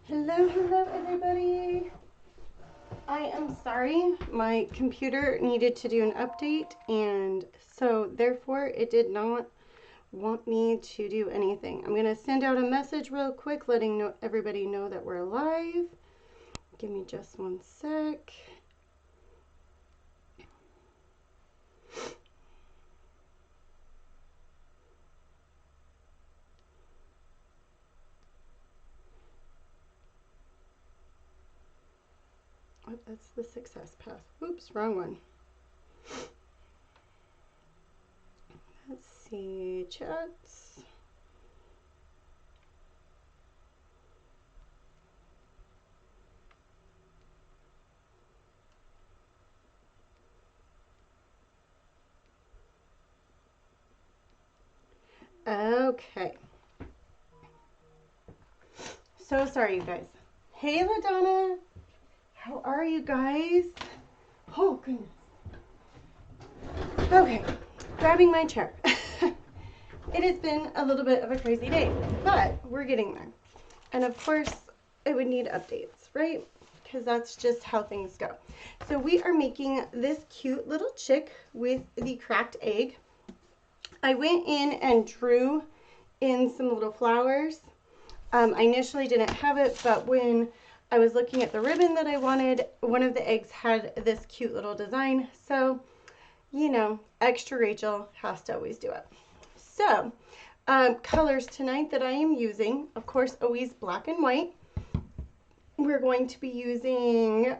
Hello everybody. I am sorry, my computer needed to do an update, and so therefore it did not want me to do anything. I'm going to send out a message real quick letting everybody know that we're live. Give me just one sec. Oh, that's the success path. Oops, wrong one. Let's see, chats. Okay. So sorry, you guys. Hey, LaDonna. How are you guys? Oh, goodness. Okay, grabbing my chair. It has been a little bit of a crazy day, but we're getting there. And of course, it would need updates, right? Because that's just how things go. So we are making this cute little chick with the cracked egg. I went in and drew in some little flowers. I initially didn't have it, but when I was looking at the ribbon that I wanted, one of the eggs had this cute little design. So, you know, extra Rachel has to always do it. So, colors tonight that I am using, of course, always black and white. We're going to be using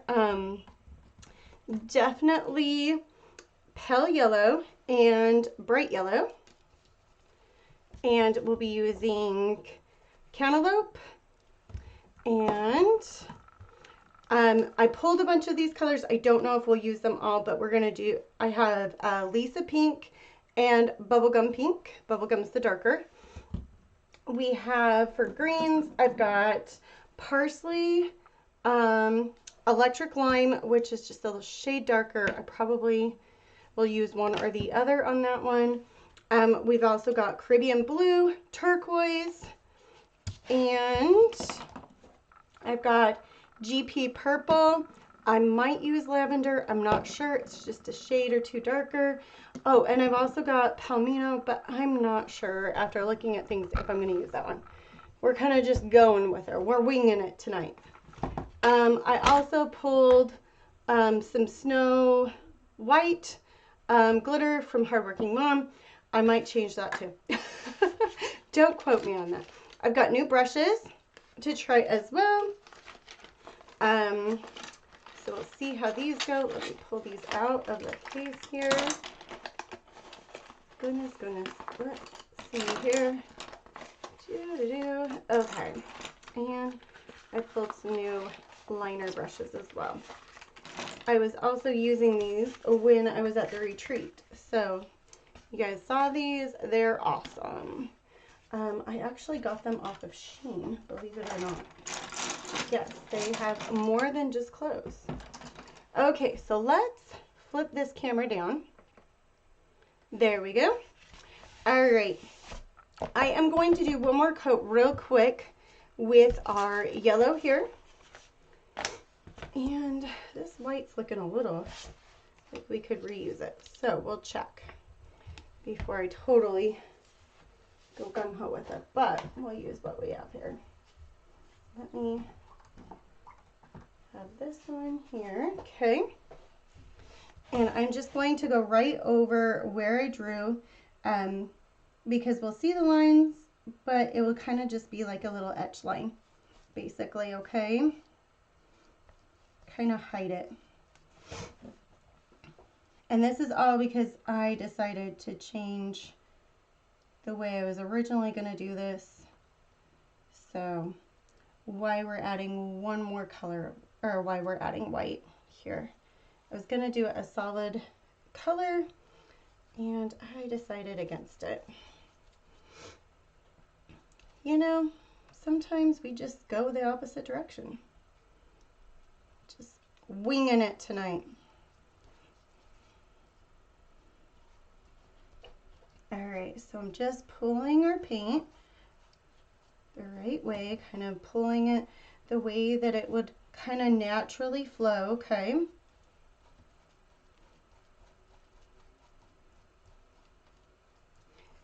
definitely pale yellow and bright yellow. And we'll be using cantaloupe, and I pulled a bunch of these colors. I don't know if we'll use them all, but we're gonna do, I have Lisa pink and bubblegum pink. Bubblegum's the darker. We have, for greens, I've got parsley, electric lime, which is just a little shade darker. I probably will use one or the other on that one. We've also got Caribbean blue, turquoise, and I've got GP purple. I might use lavender. I'm not sure. It's just a shade or two darker. Oh, and I've also got palmino, but I'm not sure after looking at things if I'm going to use that one. We're kind of just going with her. We're winging it tonight. I also pulled some snow white glitter from Hardworking Mom. I might change that too. Don't quote me on that. I've got new brushes to try as well. So we'll see how these go. Let me pull these out of the case here. Goodness. Let's see here. Okay. And I pulled some new liner brushes as well. I was also using these when I was at the retreat. So you guys saw these. They're awesome. I actually got them off of Shein, believe it or not. Yes, they have more than just clothes. Okay, so let's flip this camera down. There we go. All right. I am going to do one more coat real quick with our yellow here. And this white's looking a little like we could reuse it. So we'll check before I totally go gung-ho with it. But we'll use what we have here. Let me have this one here. Okay. And I'm just going to go right over where I drew because we'll see the lines, but it will kind of just be like a little etch line, basically, okay? Kind of hide it. And this is all because I decided to change the way I was originally going to do this. So why we're adding one more color, or why we're adding white here. I was going to do a solid color, and I decided against it. You know, sometimes we just go the opposite direction. Just winging it tonight. All right, so I'm just pulling our paint the right way, kind of pulling it the way that it would kind of naturally flow, okay?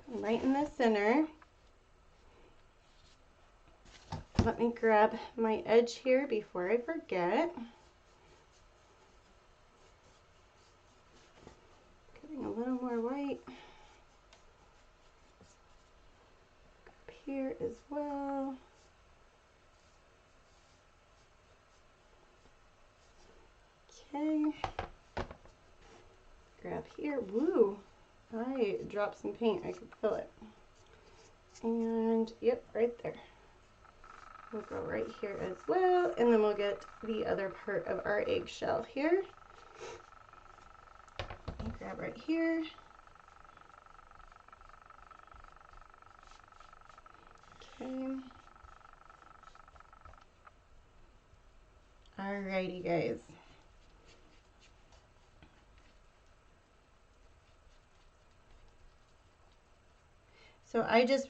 Right in the center. Let me grab my edge here before I forget. Getting a little more white up here as well. Okay. Grab here. Woo! I dropped some paint. I could feel it. And yep, right there. We'll go right here as well, and then we'll get the other part of our eggshell here. And grab right here. Okay. Alrighty, guys. So I just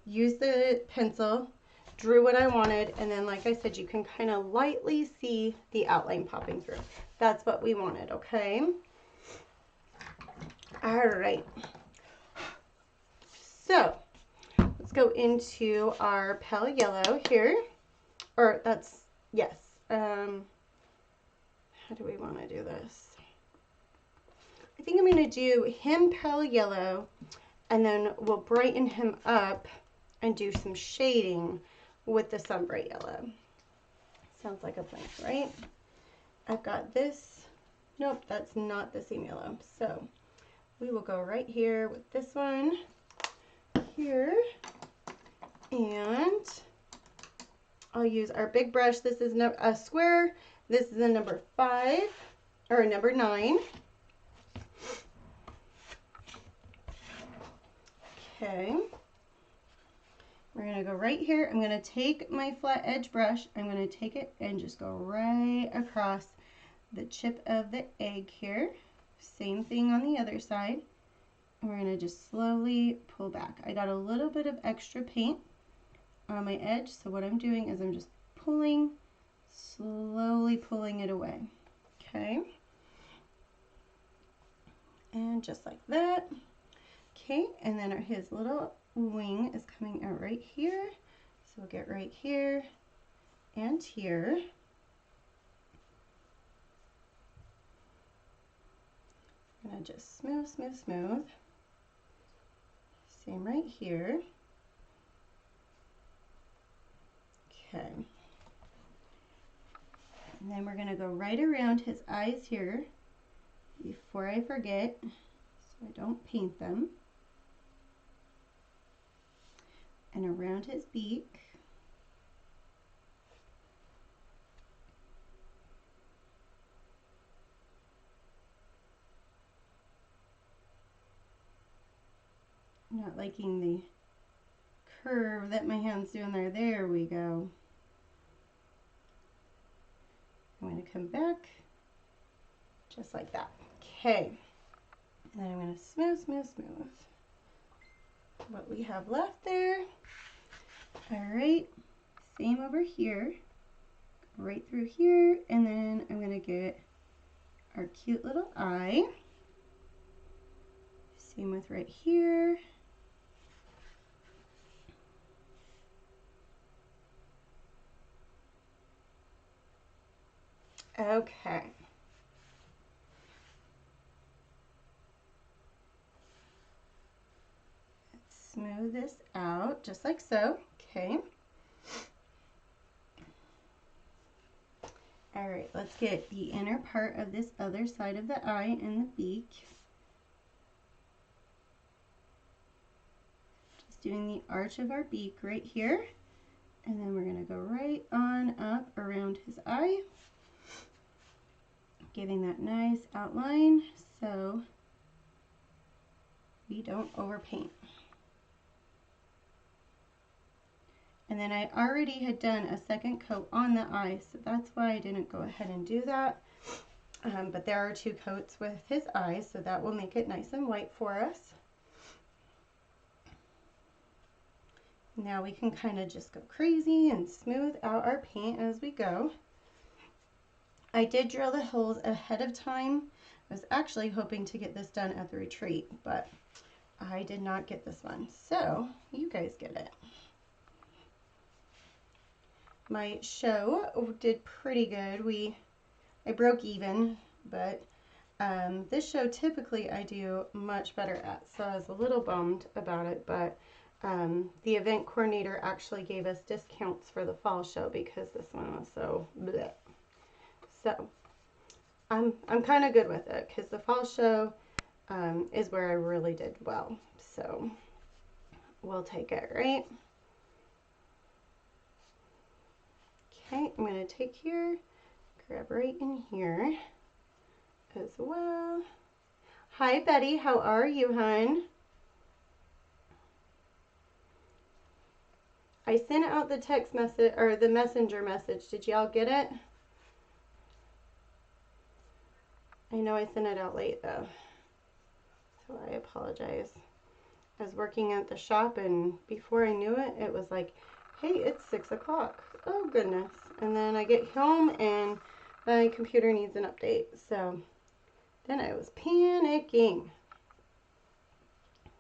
used the pencil, drew what I wanted, and then like I said, you can kind of lightly see the outline popping through. That's what we wanted, okay? All right. So let's go into our pale yellow here. Or that's, yes. How do we want to do this? I think I'm going to do him pale yellow, and then we'll brighten him up and do some shading with the sun bright yellow. Sounds like a plan, right? I've got this. Nope, that's not the same yellow. So we will go right here with this one here, and I'll use our big brush. This is a square. This is a number 5 or a number 9. Okay. We're going to go right here. I'm going to take my flat edge brush. I'm going to take it and just go right across the chip of the egg here. Same thing on the other side. And we're going to just slowly pull back. I got a little bit of extra paint on my edge, so what I'm doing is I'm just pulling, slowly pulling it away. Okay. And just like that. Okay, and then his little wing is coming out right here. So we'll get right here and here. I'm gonna just smooth, smooth, smooth. Same right here. Okay. And then we're gonna go right around his eyes here before I forget, so I don't paint them. And around his beak. Not liking the curve that my hand's doing there. There we go. I'm going to come back just like that. Okay. And then I'm going to smooth, smooth, smooth what we have left there. All right. Same over here. Right through here. And then I'm going to get our cute little eye. Same with right here. Okay. Let's smooth this out just like so. Okay. All right, let's get the inner part of this other side of the eye and the beak. Just doing the arch of our beak right here. And then we're going to go right on up around his eye, giving that nice outline so we don't overpaint. And then I already had done a second coat on the eye, so that's why I didn't go ahead and do that. But there are 2 coats with his eyes, so that will make it nice and white for us. Now we can kind of just go crazy and smooth out our paint as we go. I did drill the holes ahead of time. I was actually hoping to get this done at the retreat, but I did not get this one. So you guys get it. My show did pretty good. I broke even, but this show typically I do much better at, so I was a little bummed about it, but the event coordinator actually gave us discounts for the fall show because this one was so bleh. So I'm kind of good with it because the fall show is where I really did well, so we'll take it, right? Okay, I'm going to take here, grab right in here as well. Hi Betty, how are you, hon? I sent out the text message or the messenger message. Did y'all get it? I know I sent it out late though, so I apologize. I was working at the shop and before I knew it, it was like, hey, it's 6 o'clock. Oh goodness. And then I get home and my computer needs an update. So then I was panicking.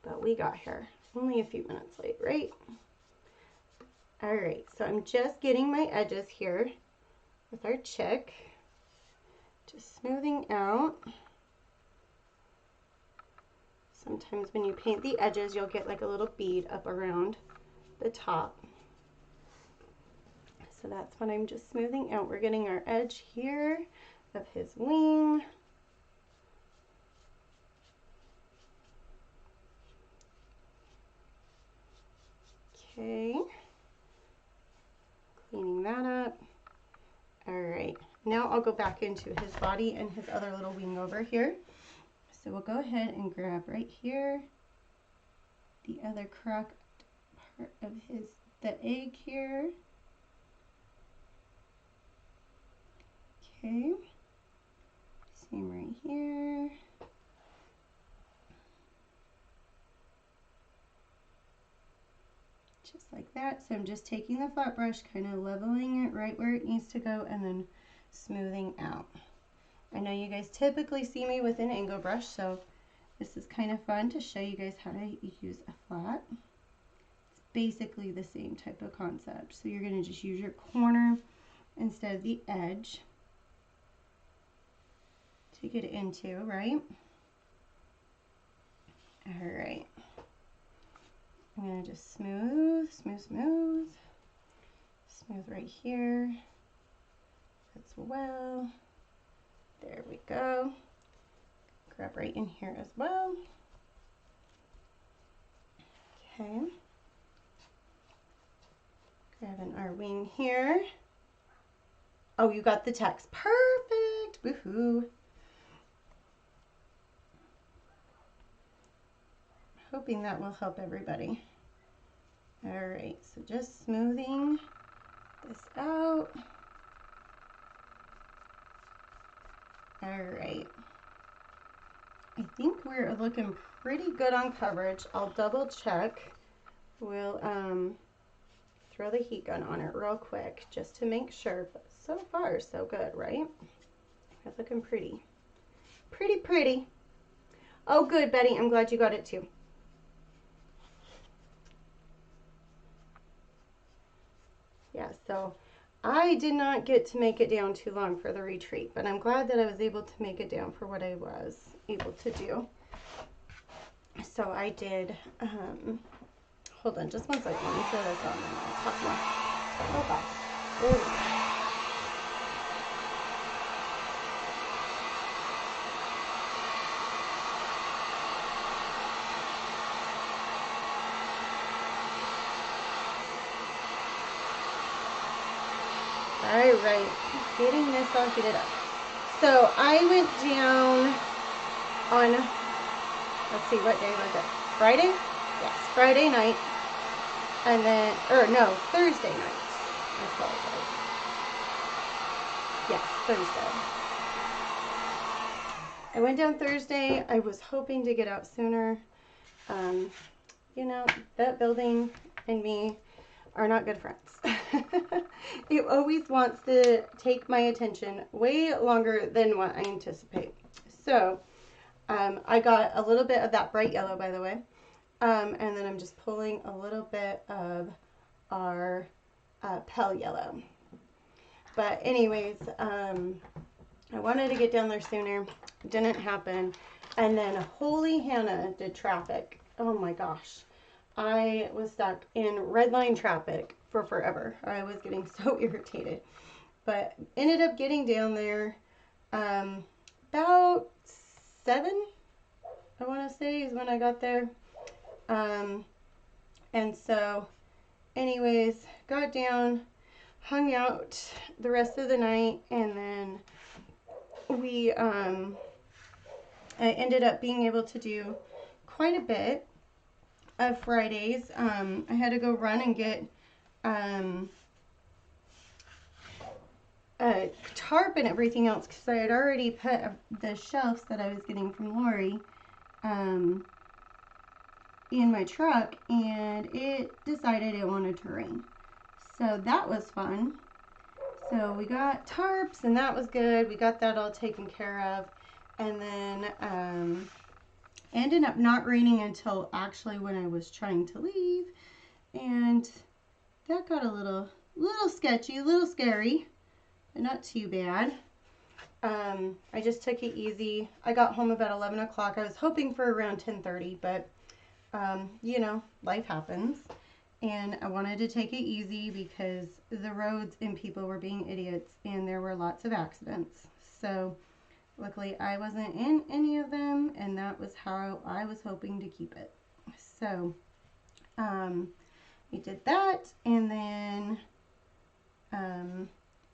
But we got here. Only a few minutes late, right? Alright, so I'm just getting my edges here with our chick. Just smoothing out. Sometimes when you paint the edges, you'll get like a little bead up around the top. So that's what I'm just smoothing out. We're getting our edge here of his wing. Okay. Cleaning that up. All right. Now I'll go back into his body and his other little wing over here. So we'll go ahead and grab right here the other cracked part of the egg here. Okay, same right here. Just like that. So I'm just taking the flat brush, kind of leveling it right where it needs to go and then smoothing out. I know you guys typically see me with an angle brush, so this is kind of fun to show you guys how to use a flat. It's basically the same type of concept. So you're going to just use your corner instead of the edge to get it into, right? All right. I'm going to just smooth, smooth, smooth. Smooth right here as well. There we go. Grab right in here as well. Okay. Grabbing our wing here. Oh, you got the text. Perfect. Woohoo. Hoping that will help everybody. All right, so just smoothing this out. All right. I think we're looking pretty good on coverage. I'll double check. We'll throw the heat gun on it real quick just to make sure. But so far, so good, right? It's looking pretty. Pretty, pretty. Oh, good, Betty. I'm glad you got it too. Yeah, so I did not get to make it down too long for the retreat, but I'm glad that I was able to make it down for what I was able to do. So I did, hold on just one second, let me throw this on and I'll talk more. Okay, there we go. All right, getting this all heated up. So I went down on, let's see, what day was it? Friday? Yes, Friday night. And then, or no, Thursday night. I apologize. Yes, Thursday. I went down Thursday. I was hoping to get out sooner. You know, that building and me, are not good friends. It always wants to take my attention way longer than what I anticipate. So I got a little bit of that bright yellow, by the way. And then I'm just pulling a little bit of our pale yellow. But anyways, I wanted to get down there sooner. Didn't happen. And then holy Hannah did traffic. Oh my gosh. I was stuck in red line traffic for forever. I was getting so irritated. But ended up getting down there about 7, I want to say, is when I got there. And so anyways, got down, hung out the rest of the night, and then we I ended up being able to do quite a bit of Fridays. I had to go run and get a tarp and everything else because I had already put the shelves that I was getting from Lori in my truck, and it decided it wanted to rain. So that was fun. So we got tarps, and that was good. We got that all taken care of. And then ended up not raining until actually when I was trying to leave. And that got a little sketchy, a little scary, but not too bad. I just took it easy. I got home about 11 o'clock. I was hoping for around 10:30, but you know, life happens. And I wanted to take it easy because the roads and people were being idiots and there were lots of accidents. So luckily I wasn't in any of them, and that was how I was hoping to keep it. So we did that, and then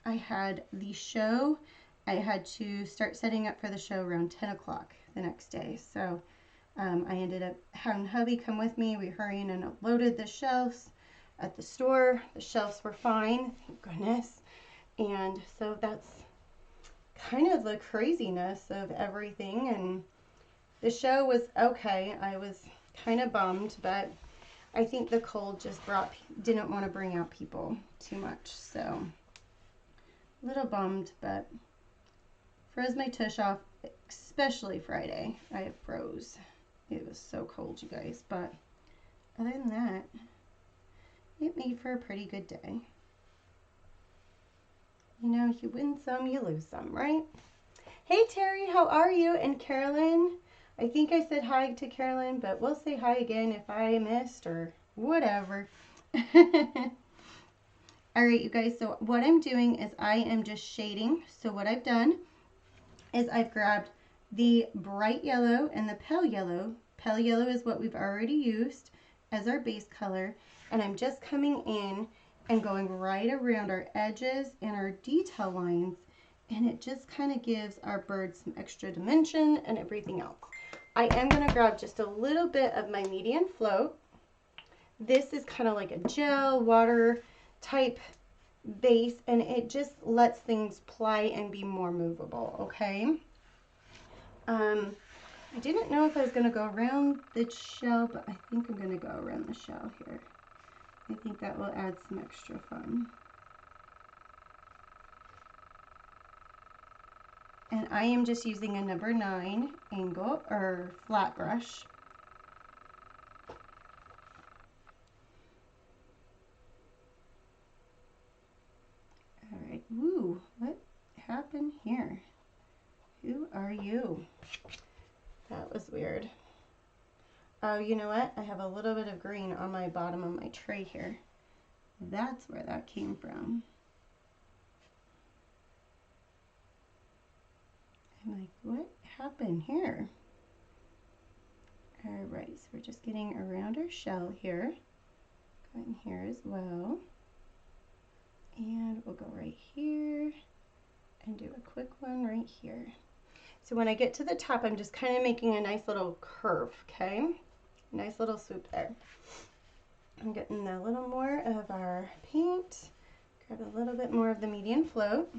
I had the show. I had to start setting up for the show around 10 o'clock the next day. So I ended up having hubby come with me. We hurried and unloaded the shelves at the store. The shelves were fine, thank goodness. And so that's kind of the craziness of everything. And the show was okay. I was kind of bummed, but I think the cold just didn't want to bring out people too much. So a little bummed, but froze my tush off, especially Friday. I froze. It was so cold, you guys, but other than that, it made for a pretty good day. You know, you win some, you lose some, right? Hey, Terry, how are you? And Carolyn, I think I said hi to Carolyn, but we'll say hi again if I missed or whatever. All right, you guys, so what I'm doing is I am just shading. So what I've done is I've grabbed the bright yellow and the pale yellow. Pale yellow is what we've already used as our base color. And I'm just coming in and going right around our edges and our detail lines. And it just kind of gives our bird some extra dimension and everything else. I am going to grab just a little bit of my medium float. This is kind of like a gel, water type base, and it just lets things play and be more movable, okay? I didn't know if I was going to go around the shell, but I think I'm going to go around the shell here. I think that will add some extra fun. And I am just using a number 9 angle or flat brush. All right, woo, what happened here? Who are you? That was weird. Oh, you know what? I have a little bit of green on my bottom of my tray here. That's where that came from. I'm like, what happened here? All right, so we're just getting around our shell here. Go in here as well. And we'll go right here and do a quick one right here. So when I get to the top, I'm just kind of making a nice little curve, okay? Nice little swoop there. I'm getting a little more of our paint. Grab a little bit more of the medium float.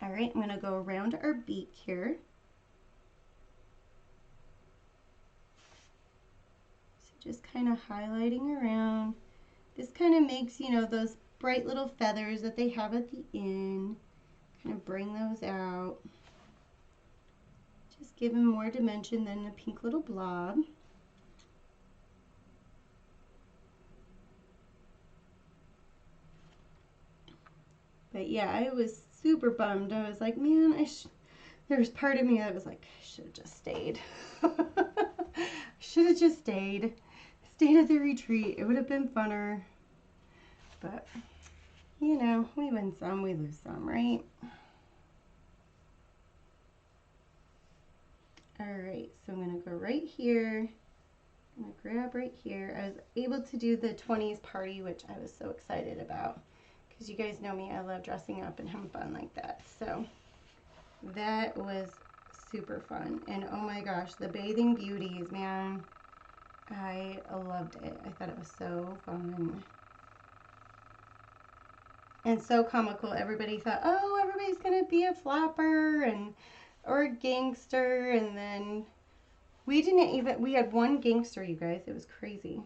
All right, I'm going to go around our beak here. So just kind of highlighting around, This kind of makes, you know, those bright little feathers that they have at the end, kind of bring those out. Just give them more dimension than a pink little blob. But yeah, I was super bummed. I was like, man, there was part of me that was like, I should have just stayed. Should have just stayed at the retreat. It would have been funner. But, you know, we win some, we lose some, right? Alright, so I'm going to go right here. I'm going to grab right here. I was able to do the 20s party, which I was so excited about. Because you guys know me, I love dressing up and having fun like that. So that was super fun. And oh my gosh, the Bathing Beauties, man. I loved it. I thought it was so fun. And so comical. Everybody thought, oh, everybody's going to be a flapper or a gangster. And then we had one gangster, you guys. It was crazy.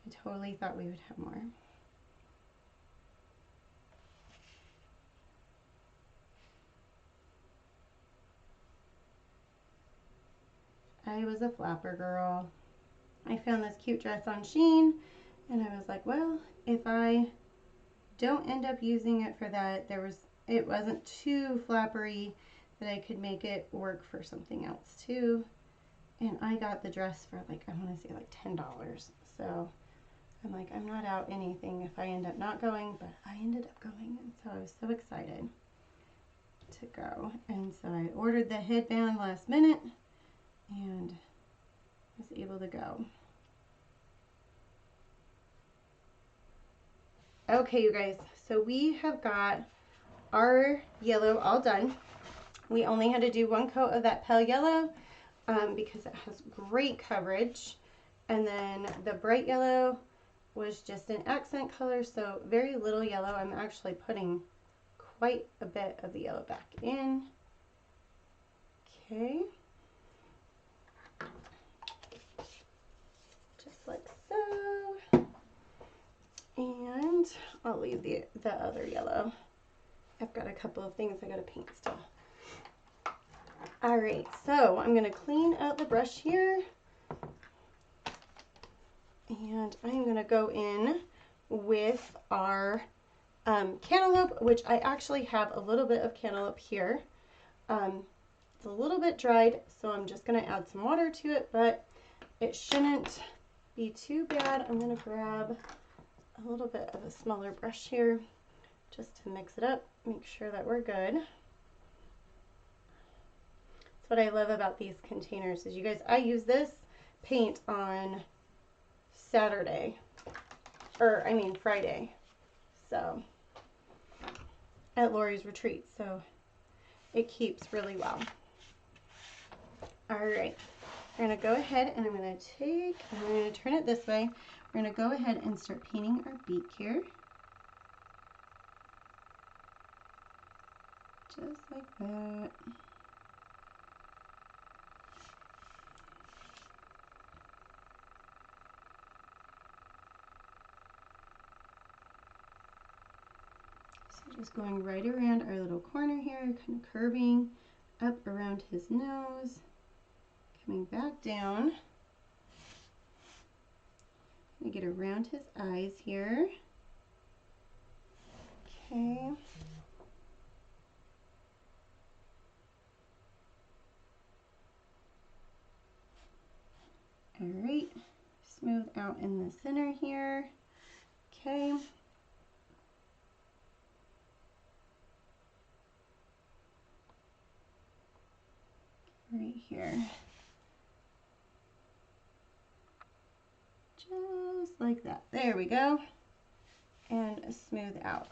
I totally thought we would have more. I was a flapper girl. I found this cute dress on Shein, and I was like, well, if I don't end up using it for that, it wasn't too flappery that I could make it work for something else too. And I got the dress for like, I want to say like $10. So I'm like, I'm not out anything if I end up not going, but I ended up going, and so I was so excited to go. And so I ordered the headband last minute and was able to go. Okay, you guys, so we have got our yellow all done. We only had to do one coat of that pale yellow because it has great coverage. And then the bright yellow was just an accent color, so very little yellow. I'm actually putting quite a bit of the yellow back in. Okay. Just like so. And I'll leave the other yellow. I've got a couple of things I gotta paint still. Alright, so I'm gonna clean out the brush here. And I'm gonna go in with our cantaloupe, which I actually have a little bit of cantaloupe here. It's a little bit dried, so I'm just gonna add some water to it, but it shouldn't be too bad. I'm gonna grab a little bit of a smaller brush here just to mix it up, make sure that we're good. That's what I love about these containers is, you guys, I use this paint on Saturday, or I mean Friday, so at Lori's retreat, so it keeps really well. All right, we're gonna go ahead and I'm gonna turn it this way. We're gonna go ahead and start painting our beak here. Just like that. So just going right around our little corner here, kind of curving up around his nose, coming back down. We get around his eyes here. Okay. All right, smooth out in the center here. Okay. Right here. Just like that. There we go. And smooth out.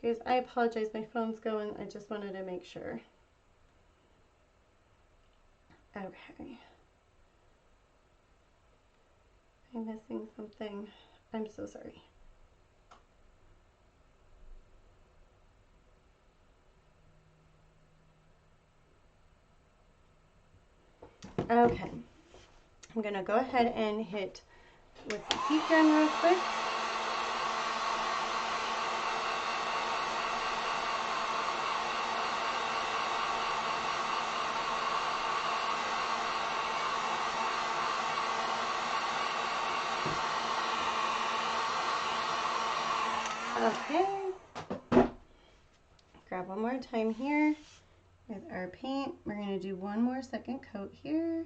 Guys, I apologize, my phone's going. I just wanted to make sure. Okay. I'm missing something. I'm so sorry. Okay. I'm going to go ahead and hit with the heat gun real quick. Okay, grab one more time here with our paint. We're going to do one more second coat here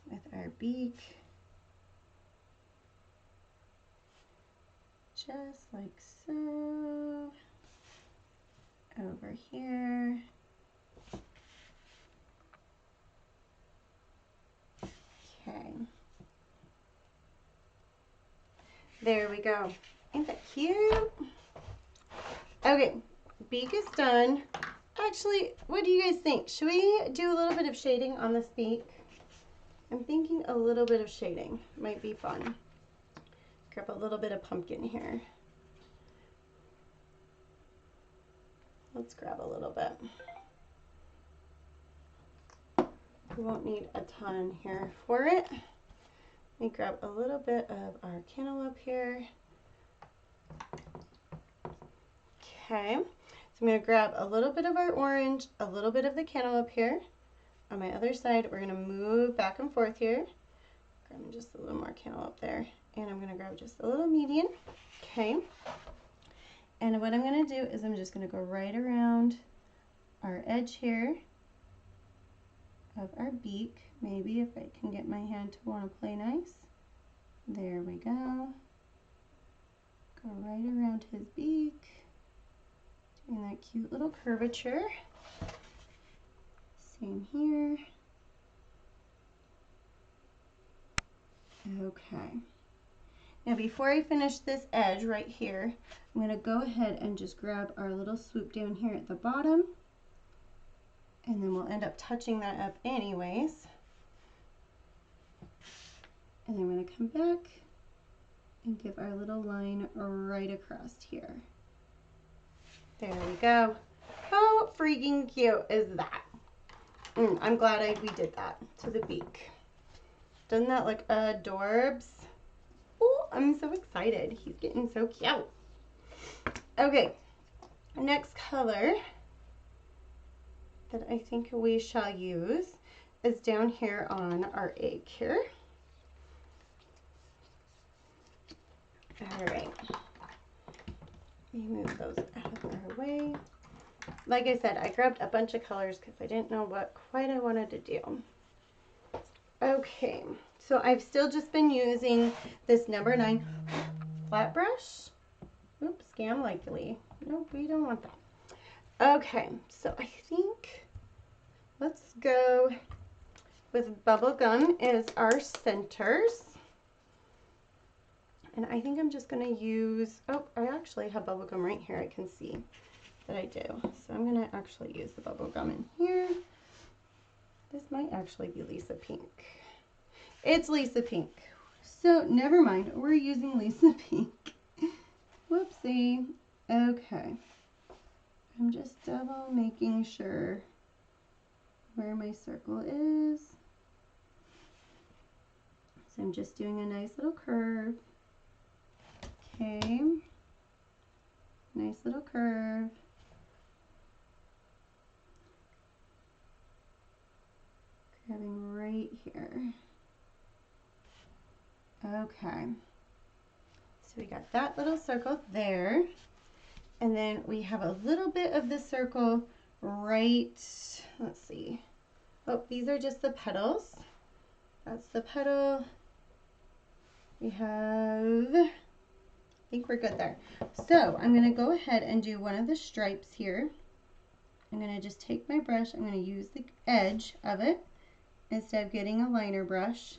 with our beak. Just like so. Over here. Okay. There we go. Ain't that cute? Okay, beak is done. Actually, what do you guys think? Should we do a little bit of shading on this beak? I'm thinking a little bit of shading might be fun. Grab a little bit of pumpkin here. Let's grab a little bit. We won't need a ton here for it. Let me grab a little bit of our cantaloupe here. Okay, so I'm going to grab a little bit of our orange, a little bit of the cantaloupe here. On my other side, we're going to move back and forth here. Grab just a little more cantaloupe there. And I'm going to grab just a little median. Okay. And what I'm going to do is I'm just going to go right around our edge here of our beak. Maybe if I can get my hand to want to play nice. There we go. Go right around his beak. Doing that cute little curvature. Same here. Okay. Now before I finish this edge right here, I'm going to go ahead and just grab our little swoop down here at the bottom. And then we'll end up touching that up anyways. And then I'm going to come back and give our little line right across here. There we go. How freaking cute is that? I'm glad we did that to the beak. Doesn't that look adorbs? Oh, I'm so excited. He's getting so cute. Okay, next color that I think we shall use is down here on our egg here. All right. Let me move those out of our way. Like I said, I grabbed a bunch of colors because I didn't know what quite I wanted to do. Okay, so I've still just been using this number 9 flat brush. Oops, scam likely. Nope, we don't want that. Okay, so I think let's go with bubblegum as our centers. And I think I'm just going to use, oh, I actually have bubblegum right here. I can see that I do. So I'm going to actually use the bubblegum in here. This might actually be Lisa Pink. It's Lisa Pink. So never mind, we're using Lisa Pink. Whoopsie. Okay. I'm just double making sure where my circle is. So I'm just doing a nice little curve. Okay. Nice little curve. Grabbing right here. Okay. So we got that little circle there. And then we have a little bit of the circle right, let's see. Oh, these are just the petals. That's the petal. We have, I think we're good there. So I'm going to go ahead and do one of the stripes here. I'm going to just take my brush. I'm going to use the edge of it instead of getting a liner brush.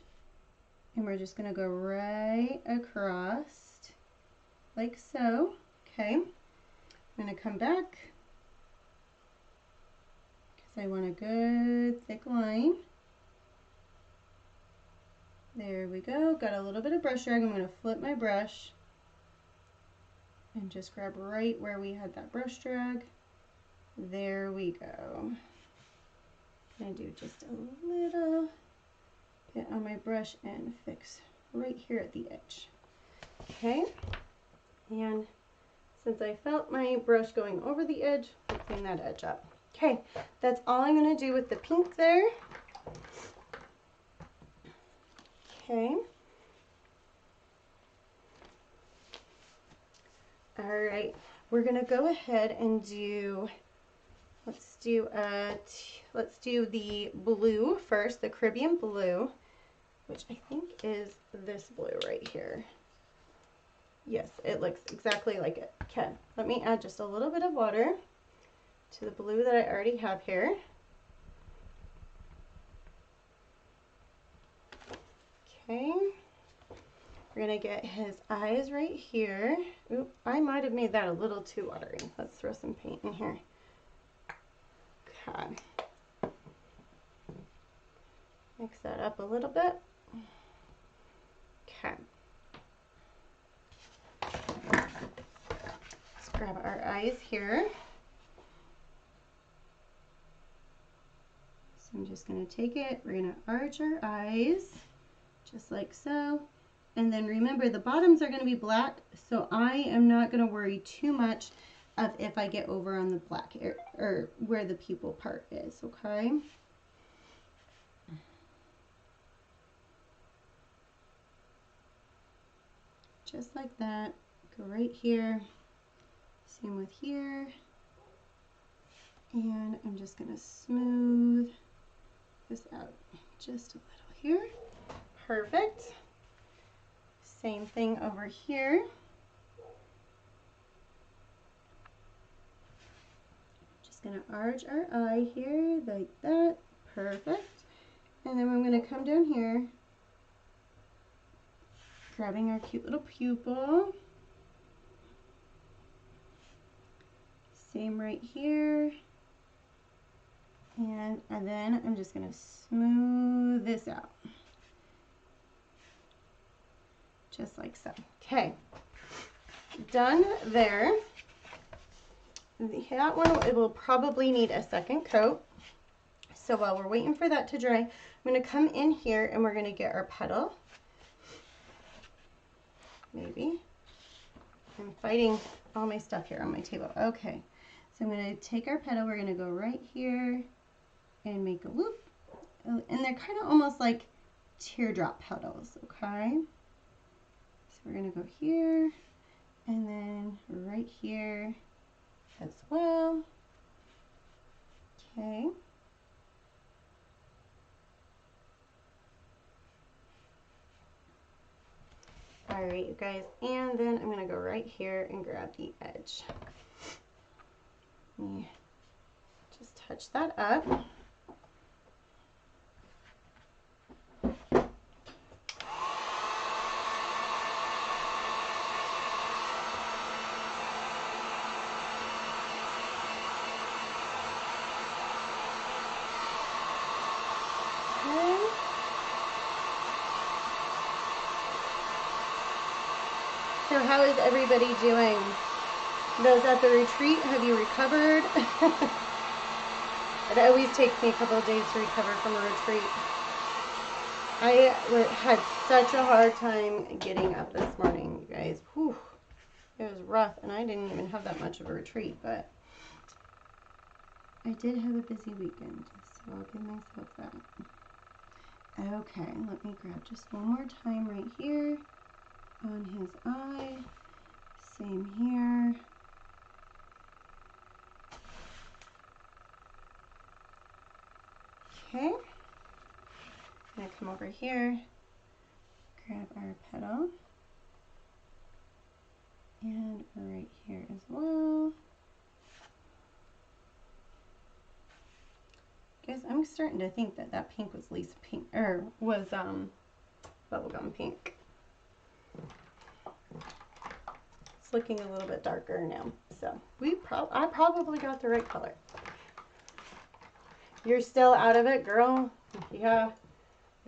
And we're just going to go right across like so. Okay. I'm going to come back because I want a good thick line. There we go. Got a little bit of brush drag. I'm going to flip my brush and just grab right where we had that brush drag. There we go. I'm going to do just a little bit on my brush and fix right here at the edge. Okay, and since I felt my brush going over the edge, we'll clean that edge up. Okay, that's all I'm going to do with the pink there. Okay. All right, we're going to go ahead and do, let's do the blue first, the Caribbean blue, which I think is this blue right here. Yes, it looks exactly like it. Okay, let me add just a little bit of water to the blue that I already have here. Okay, we're gonna get his eyes right here. Oop, I might have made that a little too watery. Let's throw some paint in here. Okay, mix that up a little bit. Okay. Let's grab our eyes here. So I'm just going to take it, we're going to arch our eyes, just like so. And then remember, the bottoms are going to be black, so I am not going to worry too much of if I get over on the black or where the pupil part is, okay? Just like that. Go right here. Same with here. And I'm just going to smooth this out just a little here. Perfect. Same thing over here. Just going to arch our eye here like that. Perfect. And then I'm going to come down here, grabbing our cute little pupil. Same right here. And then I'm just going to smooth this out. Just like so. Okay. Done there. That one, it will probably need a second coat. So while we're waiting for that to dry, I'm going to come in here and we're going to get our petal. Maybe. I'm fighting all my stuff here on my table. Okay. So I'm going to take our petal, we're going to go right here and make a loop. And they're kind of almost like teardrop petals, okay? So we're going to go here and then right here as well. Okay. All right, you guys, and then I'm going to go right here and grab the edge. Let me just touch that up. Okay. So how is everybody doing? Those at the retreat, have you recovered? It always takes me a couple of days to recover from a retreat. I had such a hard time getting up this morning, you guys. Whew. It was rough, and I didn't even have that much of a retreat, but I did have a busy weekend, so I'll give myself that. Okay, let me grab just one more time right here on his eye. Same here. Okay. I'm going to come over here, grab our petal, and right here as well. Guys, I'm starting to think that that pink was Lisa pink, or was bubblegum pink. It's looking a little bit darker now, so I probably got the right color. You're still out of it, girl? Yeah,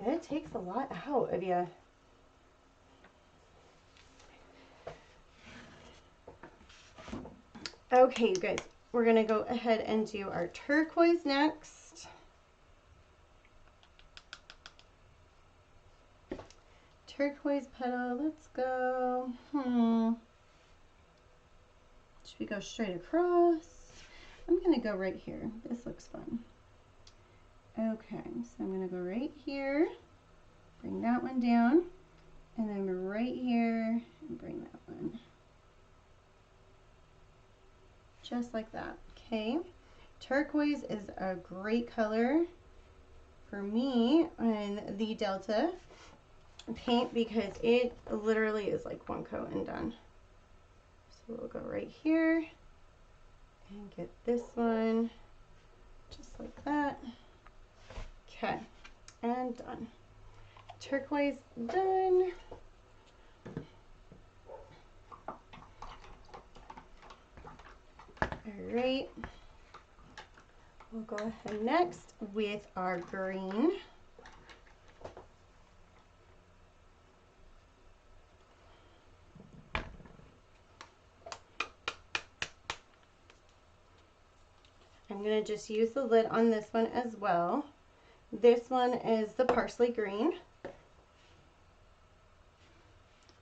it takes a lot out of you. Okay, you guys, we're gonna go ahead and do our turquoise next. turquoise petal, let's go. Should we go straight across? I'm gonna go right here. This looks fun. Okay, so I'm gonna go right here, bring that one down, and then right here, and bring that one. Just like that, okay? Turquoise is a great color for me in the Delta paint because it literally is like one coat and done. So we'll go right here and get this one just like that. Okay, and done. Turquoise done. All right, we'll go ahead next with our green. I'm going to just use the lid on this one as well. This one is the parsley green.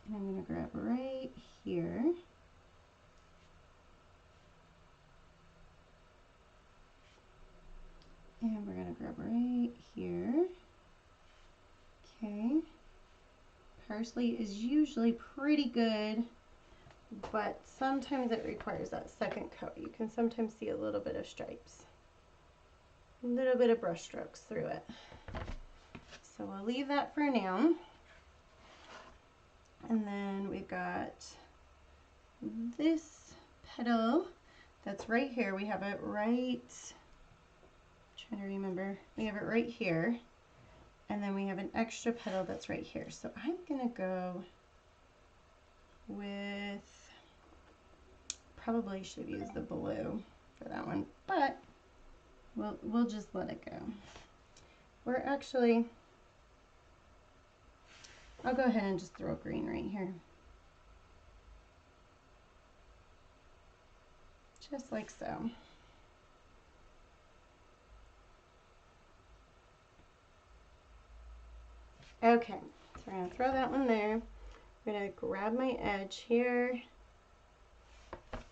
And I'm going to grab right here. And we're going to grab right here. Okay. Parsley is usually pretty good, but sometimes it requires that second coat. You can sometimes see a little bit of stripes, a little bit of brush strokes through it. So we'll leave that for now. And then we've got this petal that's right here. We have it right, I'm trying to remember, we have it right here. And then we have an extra petal that's right here. So I'm gonna go with, probably should have used the blue for that one, but we'll just let it go. We're actually, I'll go ahead and just throw green right here. Just like so. Okay, so we're gonna throw that one there. I'm gonna grab my edge here.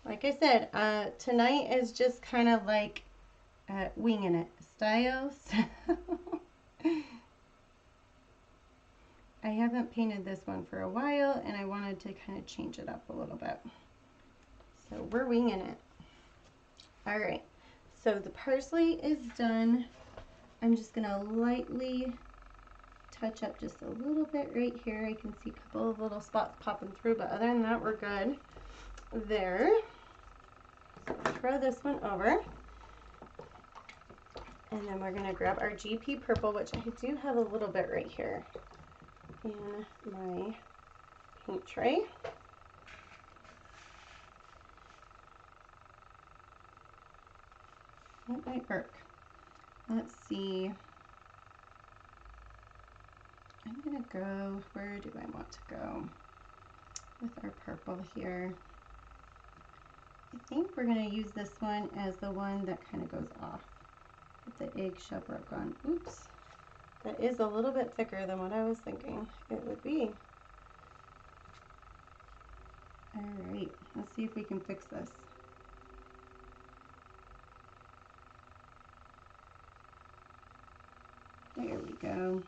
Like I said, tonight is just kind of like winging it style. I haven't painted this one for a while and I wanted to kind of change it up a little bit. So we're winging it. All right, so the parsley is done. I'm just gonna lightly touch up just a little bit right here. I can see a couple of little spots popping through, but other than that, we're good there. So throw this one over. And then we're gonna grab our GP purple, which I do have a little bit right here in my paint tray. That might work. Let's see. I'm gonna go, where do I want to go with our purple here? I think we're gonna use this one as the one that kind of goes off with the eggshell broke on. Oops, that is a little bit thicker than what I was thinking it would be. All right, let's see if we can fix this. There we go.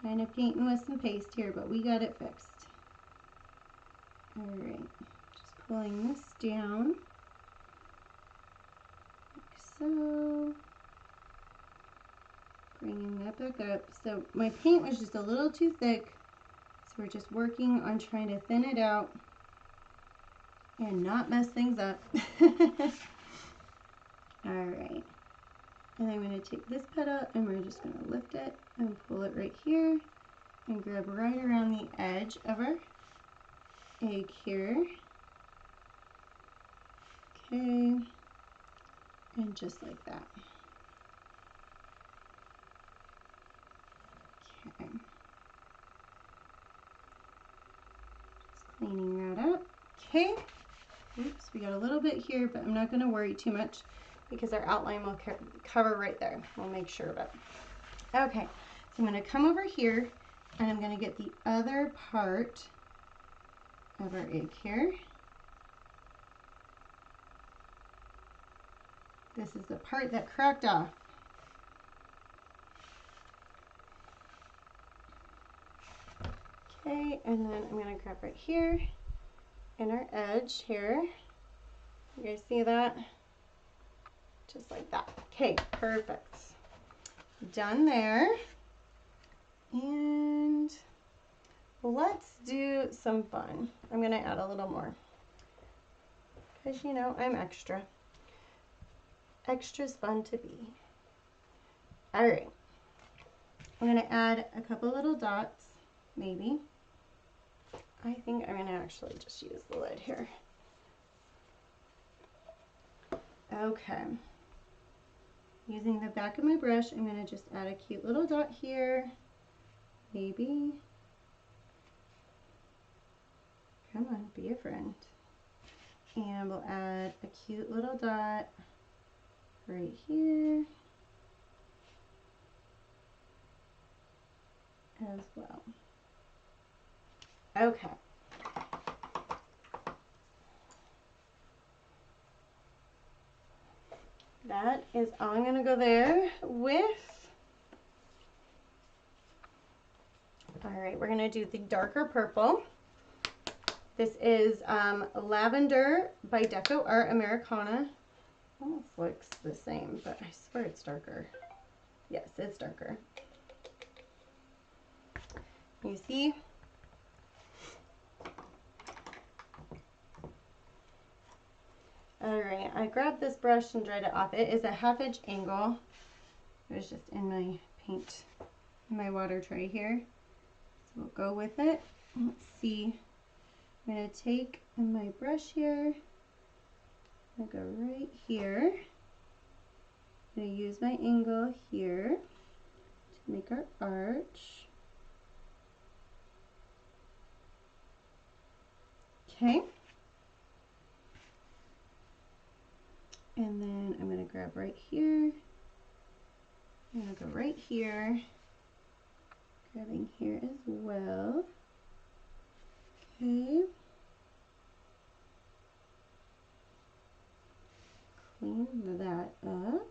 Kind of painting with some paste here, but we got it fixed. All right, just pulling this down, like so. Bringing that back up. So my paint was just a little too thick, so we're just working on trying to thin it out and not mess things up. All right, and I'm going to take this petal and we're just going to lift it and pull it right here and grab right around the edge of our egg here. Okay, and just like that. Okay, just cleaning that up. Okay, oops, we got a little bit here, but I'm not going to worry too much because our outline will cover right there. We'll make sure of it. Okay, so I'm going to come over here And I'm going to get the other part of our egg here. This is the part that cracked off. Okay, and then I'm going to grab right here in our edge here. You guys see that? Just like that. Okay, perfect. Done there. And let's do some fun. I'm going to add a little more because you know I'm extra. Extra's fun to be. All right. I'm going to add a couple little dots, maybe. I think I'm going to actually just use the lid here. Okay. Using the back of my brush, I'm going to just add a cute little dot here. Maybe. Come on, be a friend. And we'll add a cute little dot right here as well. Okay. That is all I'm going to go there with. All right, we're going to do the darker purple. This is Lavender by Deco Art Americana. Almost looks the same, but I swear it's darker. Yes, it's darker. You see? All right, I grabbed this brush and dried it off. It is a 1/2 inch angle. It was just in my paint, in my water tray here. So we'll go with it. Let's see. I'm going to take my brush here. I'm going to go right here. I'm going to use my angle here to make our arch. Okay. And then I'm going to grab right here. I'm going to go right here. Grabbing here as well. Okay. Clean that up.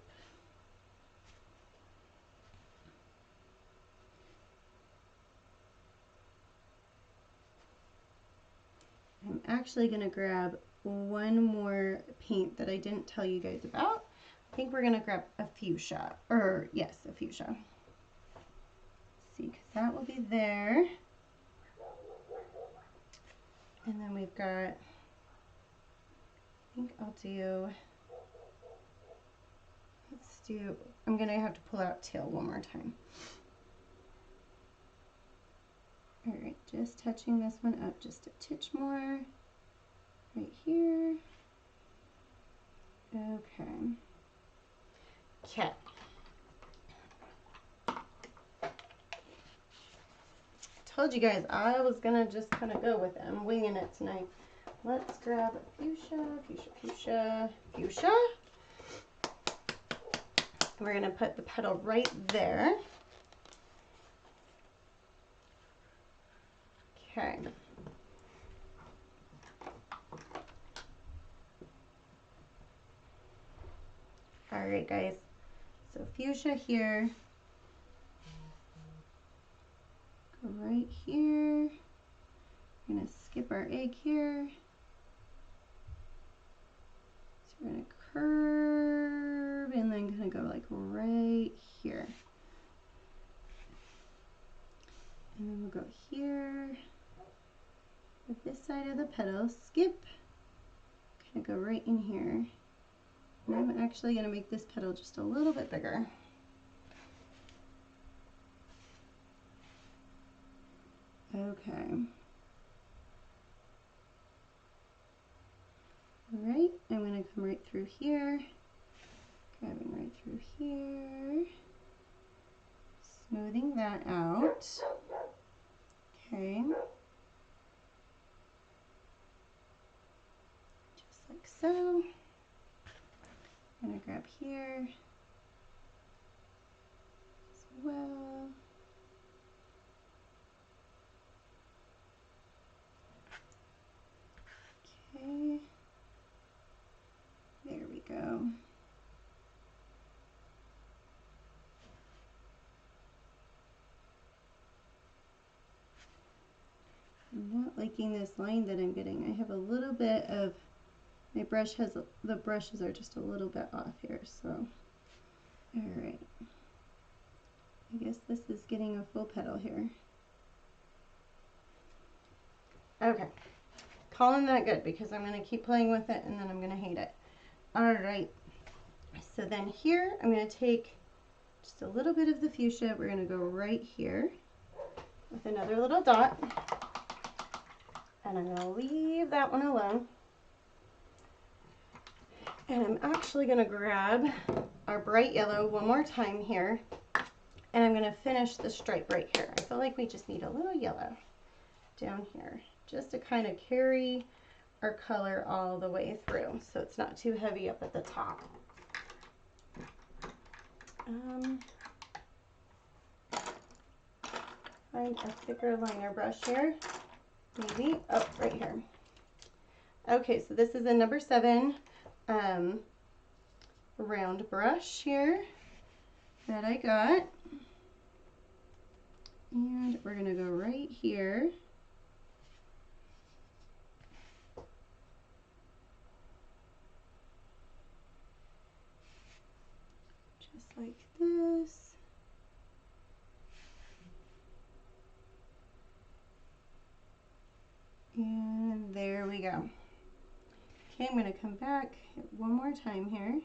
I'm actually going to grab one more paint that I didn't tell you guys about. I think we're going to grab a fuchsia, or yes, a fuchsia. Let's see, because that will be there. And then we've got, I think I'll do, let's do, I'm going to have to pull out Teal one more time. All right, just touching this one up just a titch more. Right here. Okay. Okay. Told you guys I was gonna just kind of go with it. I'm winging it tonight. Let's grab fuchsia, fuchsia, fuchsia, fuchsia. We're gonna put the petal right there. Okay. All right, guys. So fuchsia here. Go right here. We're gonna skip our egg here. So we're gonna curve and then gonna go like right here. And then we'll go here with this side of the petal, skip, kind of go right in here. And I'm actually gonna make this petal just a little bit bigger. Okay. All right, I'm gonna come right through here, grabbing right through here, smoothing that out. Okay. Just like so. I'm gonna grab here as well. I'm not liking this line that I'm getting. I have a little bit of, my brush has, the brushes are just a little bit off here, so. All right. I guess this is getting a full petal here. Okay. Calling that good because I'm going to keep playing with it and then I'm going to hate it. All right. So then here, I'm going to take just a little bit of the fuchsia. We're going to go right here with another little dot. And I'm going to leave that one alone. And I'm actually going to grab our bright yellow one more time here. And I'm going to finish the stripe right here. I feel like we just need a little yellow down here just to kind of carry our color all the way through so it's not too heavy up at the top. Find a thicker liner brush here, maybe. Oh, right here. Okay, so this is a number 7 round brush here that I got. And we're gonna go right here. Just like this. And there we go. Okay, I'm gonna come back one more time here.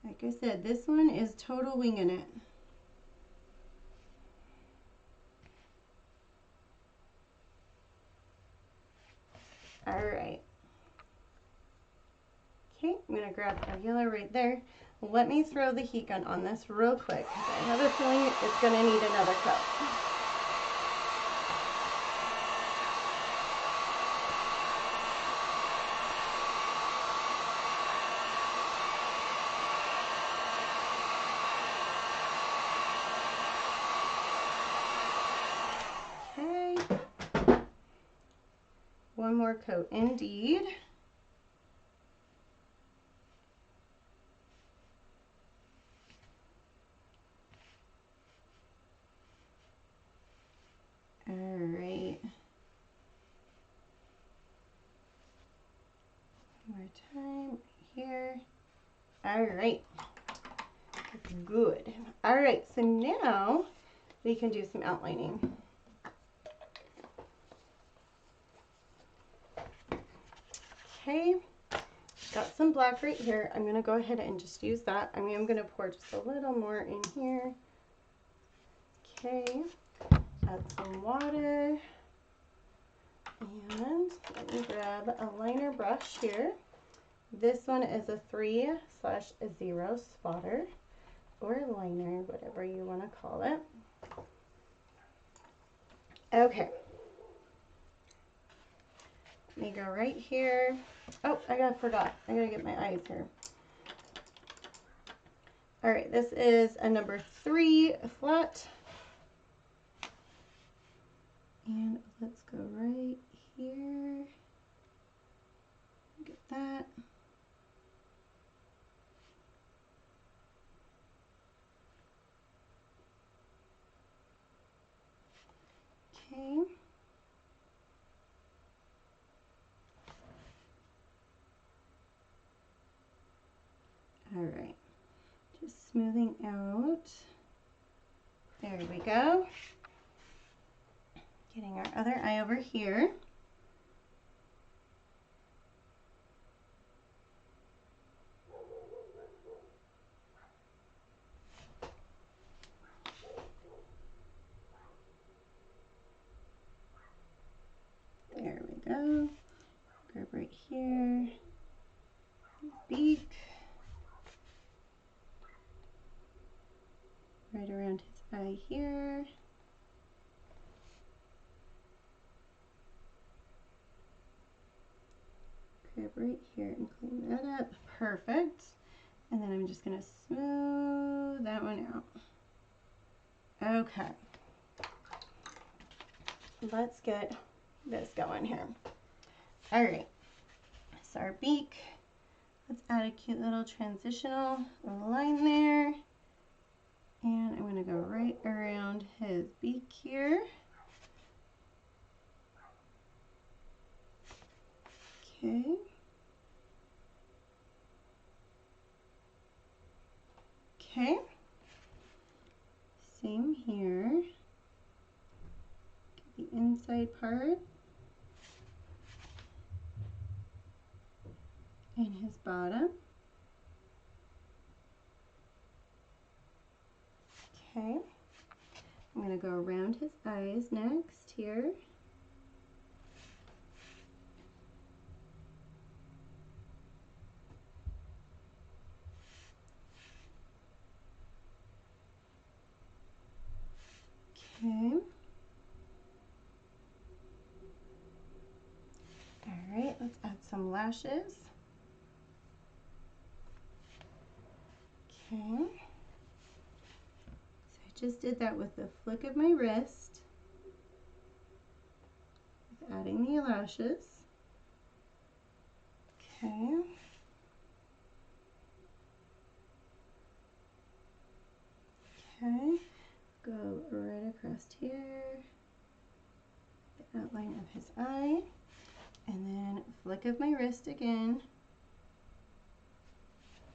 Like I said, this one is total winging it. All right. Okay, I'm gonna grab our yellow right there. Let me throw the heat gun on this real quick because I have a feeling it's gonna need another coat. Okay. One more coat indeed. All right. One more time right here. All right. Good. All right, so now we can do some outlining. Okay, got some black right here. I'm going to go ahead and just use that. I mean, I'm going to pour just a little more in here. Okay, add some water. And let me grab a liner brush here. This one is a 3/0 spotter or liner, whatever you want to call it. Okay. Let me go right here. Oh, I forgot. I gotta get my eyes here. All right, this is a number 3 flat. And let's go right here. Get that. Okay. All right, just smoothing out. There we go. Getting our other eye over here. There we go. Grab right here. Beak. Right around his eye here. Grab right here and clean that up. Perfect. And then I'm just going to smooth that one out. Okay. Let's get this going here. All right. So our beak. Let's add a cute little transitional line there. And I'm going to go right around his beak here. Okay. Okay. Same here. Get the inside part. And his bottom. Okay. I'm going to go around his eyes next here. Okay. All right, let's add some lashes. Okay. So I just did that with the flick of my wrist, with adding the lashes. Okay. Okay. Go right across here, the outline of his eye, and then flick of my wrist again.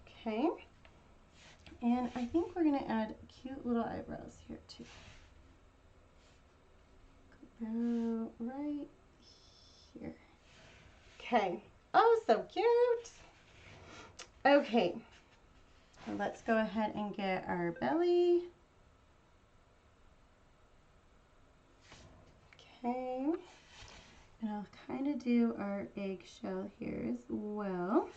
Okay. And I think we're going to add cute little eyebrows here too. Go right here. Okay. Oh, so cute. Okay. Let's go ahead and get our belly. Okay. And I'll kind of do our eggshell here as well.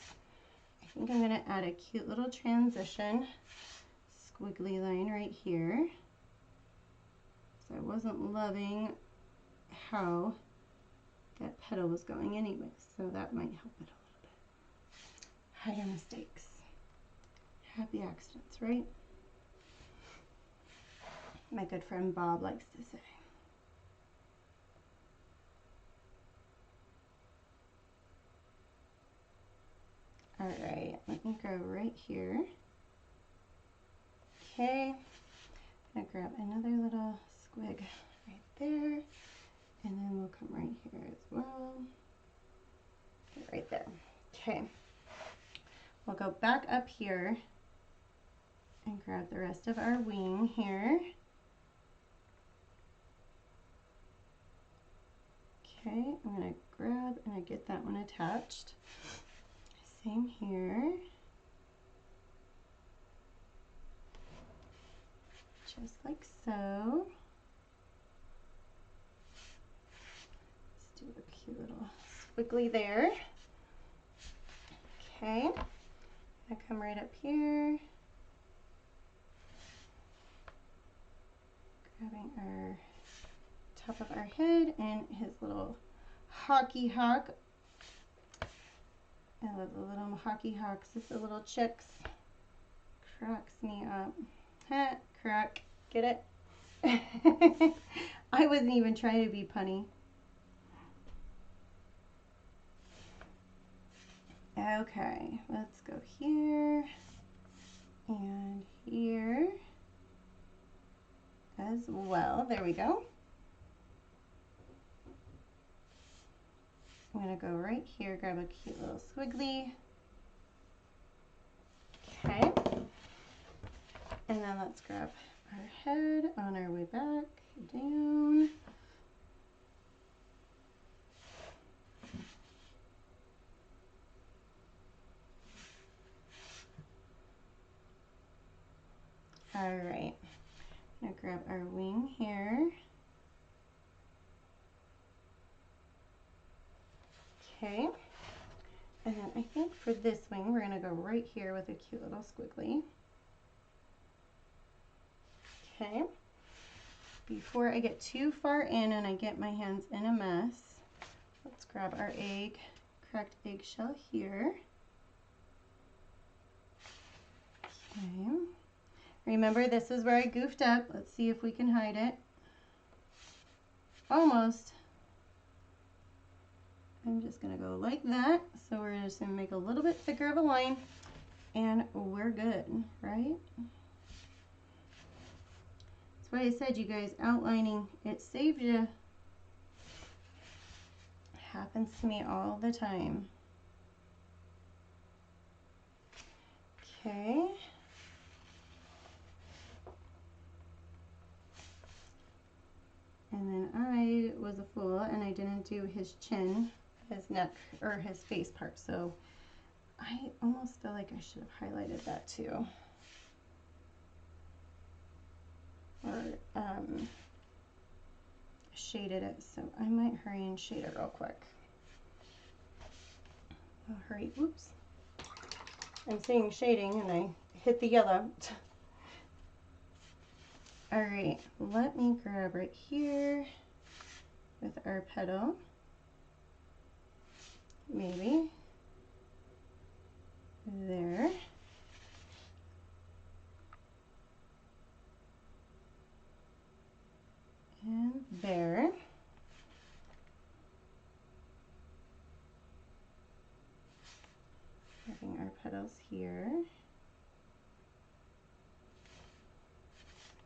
I think I'm going to add a cute little transition squiggly line right here. So I wasn't loving how that petal was going anyway, so that might help it a little bit. Higher mistakes. Happy accidents, right? My good friend Bob likes to say. All right, let me go right here. Okay, I'm gonna grab another little squig right there, and then we'll come right here as well. Right there. Okay, we'll go back up here and grab the rest of our wing here. Okay, I'm gonna grab and I get that one attached. Same here. Just like so. Let's do a cute little squiggly there. Okay, I come right up here. Grabbing our top of our head and his little hockey hawk. I love the little hockey hawks, just the little chicks. Cracks me up. Ha, crack. Get it? I wasn't even trying to be punny. Okay, let's go here and here as well. There we go. I'm going to go right here, grab a cute little squiggly. Okay. And then let's grab our head on our way back down. All right. I'm going to grab our wing here. Okay. And then I think for this wing, we're going to go right here with a cute little squiggly. Okay. Before I get too far in and I get my hands in a mess, let's grab our cracked eggshell here. Okay. Remember, this is where I goofed up. Let's see if we can hide it. Almost. I'm just going to go like that. So we're just going to make a little bit thicker of a line and we're good, right? That's why I said, you guys, outlining, it saves you. Happens to me all the time. Okay. And then I was a fool and I didn't do his chin, his neck, or his face part. So I almost feel like I should have highlighted that too. Or shaded it. So I might hurry and shade it real quick. I'll hurry. Oops. I'm saying shading and I hit the yellow. All right, let me grab right here with our petal. Maybe there. And there. Having our petals here.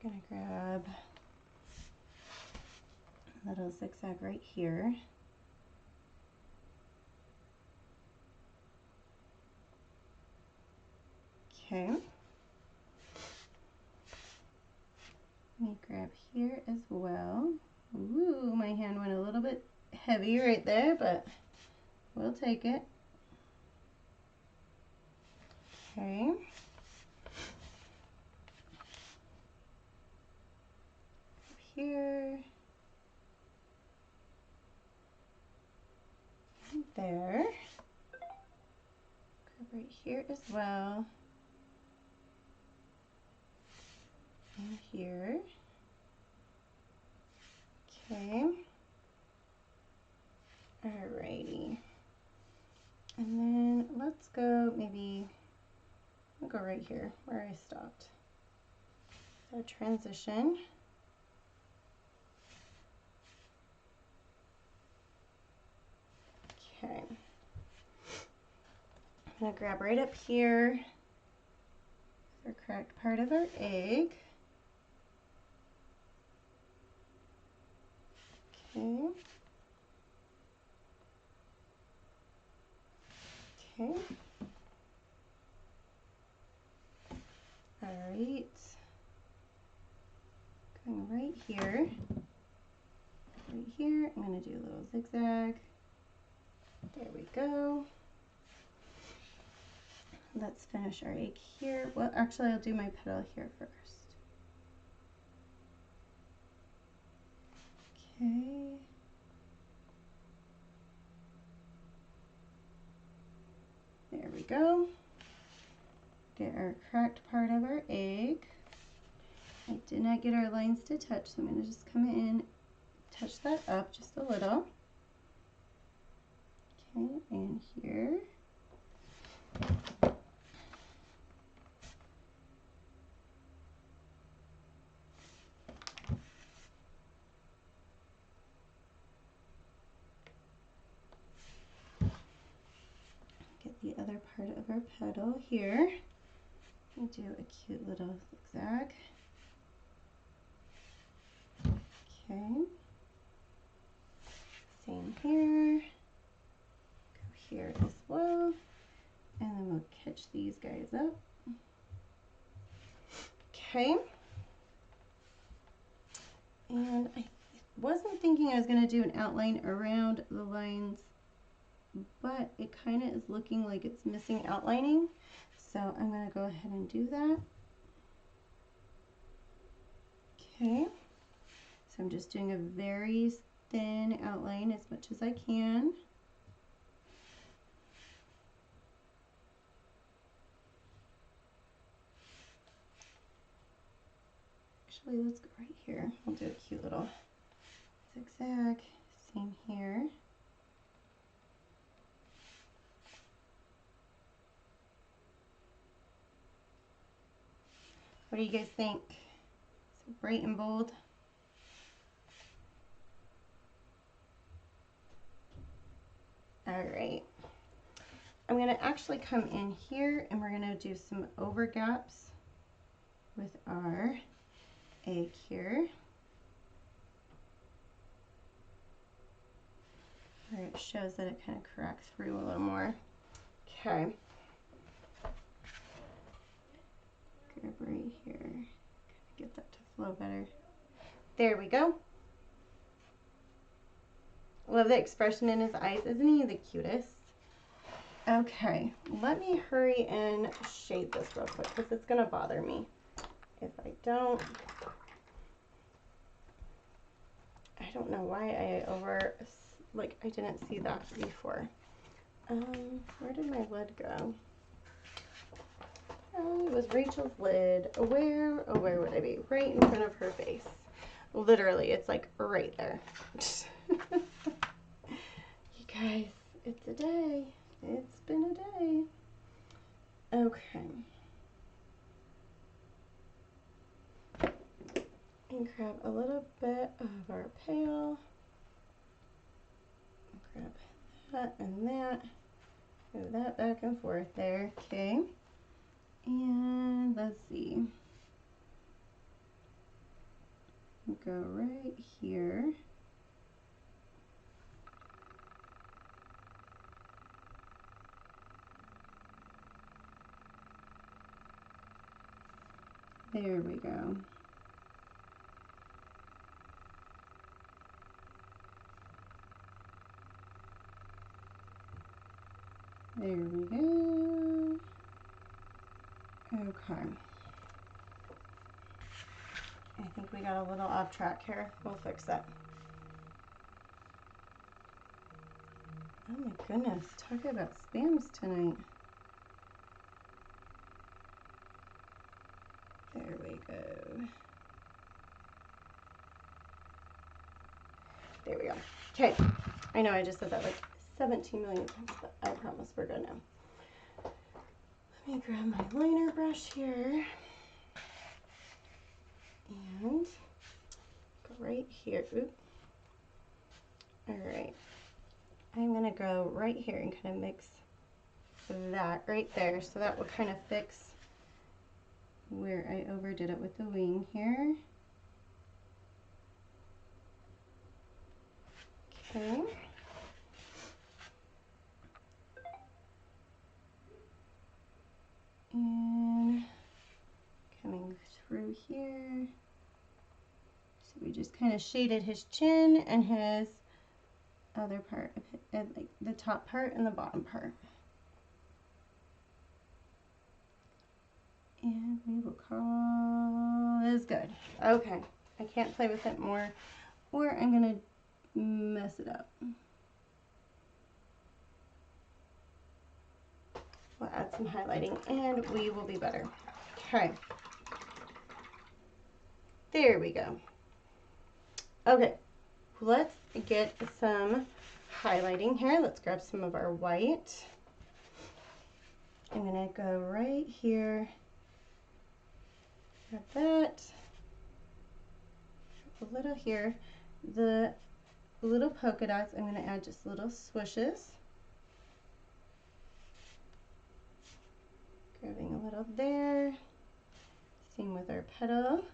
I'm gonna grab a little zigzag right here. Okay. Let me grab here as well. Ooh, my hand went a little bit heavy right there, but we'll take it. Okay. Here. And there. Grab right here as well. And here. Okay. Alrighty. And then let's go, maybe, I'll go right here where I stopped. So transition. Okay. I'm gonna grab right up here the correct part of our egg. Okay. Okay. All right. Going right here. Right here, I'm going to do a little zigzag. There we go. Let's finish our egg here. Well, actually, I'll do my petal here first. Okay. There we go. Get our cracked part of our egg. I did not get our lines to touch, so I'm going to just come in, touch that up just a little. Okay, and here. Get the other part of our petal here. We do a cute little zigzag. Okay. Same here. Go here as well. And then we'll catch these guys up. Okay. And I wasn't thinking I was going to do an outline around the lines, but it kind of is looking like it's missing outlining. So I'm going to go ahead and do that. Okay. So I'm just doing a very thin outline as much as I can. Actually, let's go right here. We'll do a cute little zigzag. Same here. What do you guys think? So bright and bold. All right. I'm going to actually come in here and we're going to do some over gaps with our egg here. Where it shows that it kind of cracks through a little more. Okay. Grab right here. Get that to flow better. There we go. Love the expression in his eyes. Isn't he the cutest? Okay, let me hurry and shade this real quick because it's going to bother me if I don't. I don't know why I didn't see that before. Where did my lid go? Oh, it was Rachel's lid. Where would I be? Right in front of her face. Literally, it's like right there. You guys, it's a day. It's been a day. Okay. And grab a little bit of our pail. Grab that and that. Move that back and forth there. Okay. And let's see. Go right here. There we go. There we go. Okay. I think we got a little off track here. We'll fix that. Oh my goodness, talk about spams tonight. There we go. There we go. Okay. I know I just said that like 17 million times, but I promise we're good now. Let me grab my liner brush here. And go right here. Oop. All right. I'm going to go right here and kind of mix that right there. So that will kind of fix where I overdid it with the wing here. Okay. And coming through here. So we just kind of shaded his chin and his other part of it, like the top part and the bottom part. And we will call this good. Okay, I can't play with it more or I'm gonna mess it up. We'll add some highlighting and we will be better. Okay. There we go. Okay, let's get some highlighting here. Let's grab some of our white. I'm gonna go right here. Grab that. A little here. The little polka dots, I'm gonna add just little swishes. Grabbing a little there. Same with our petal.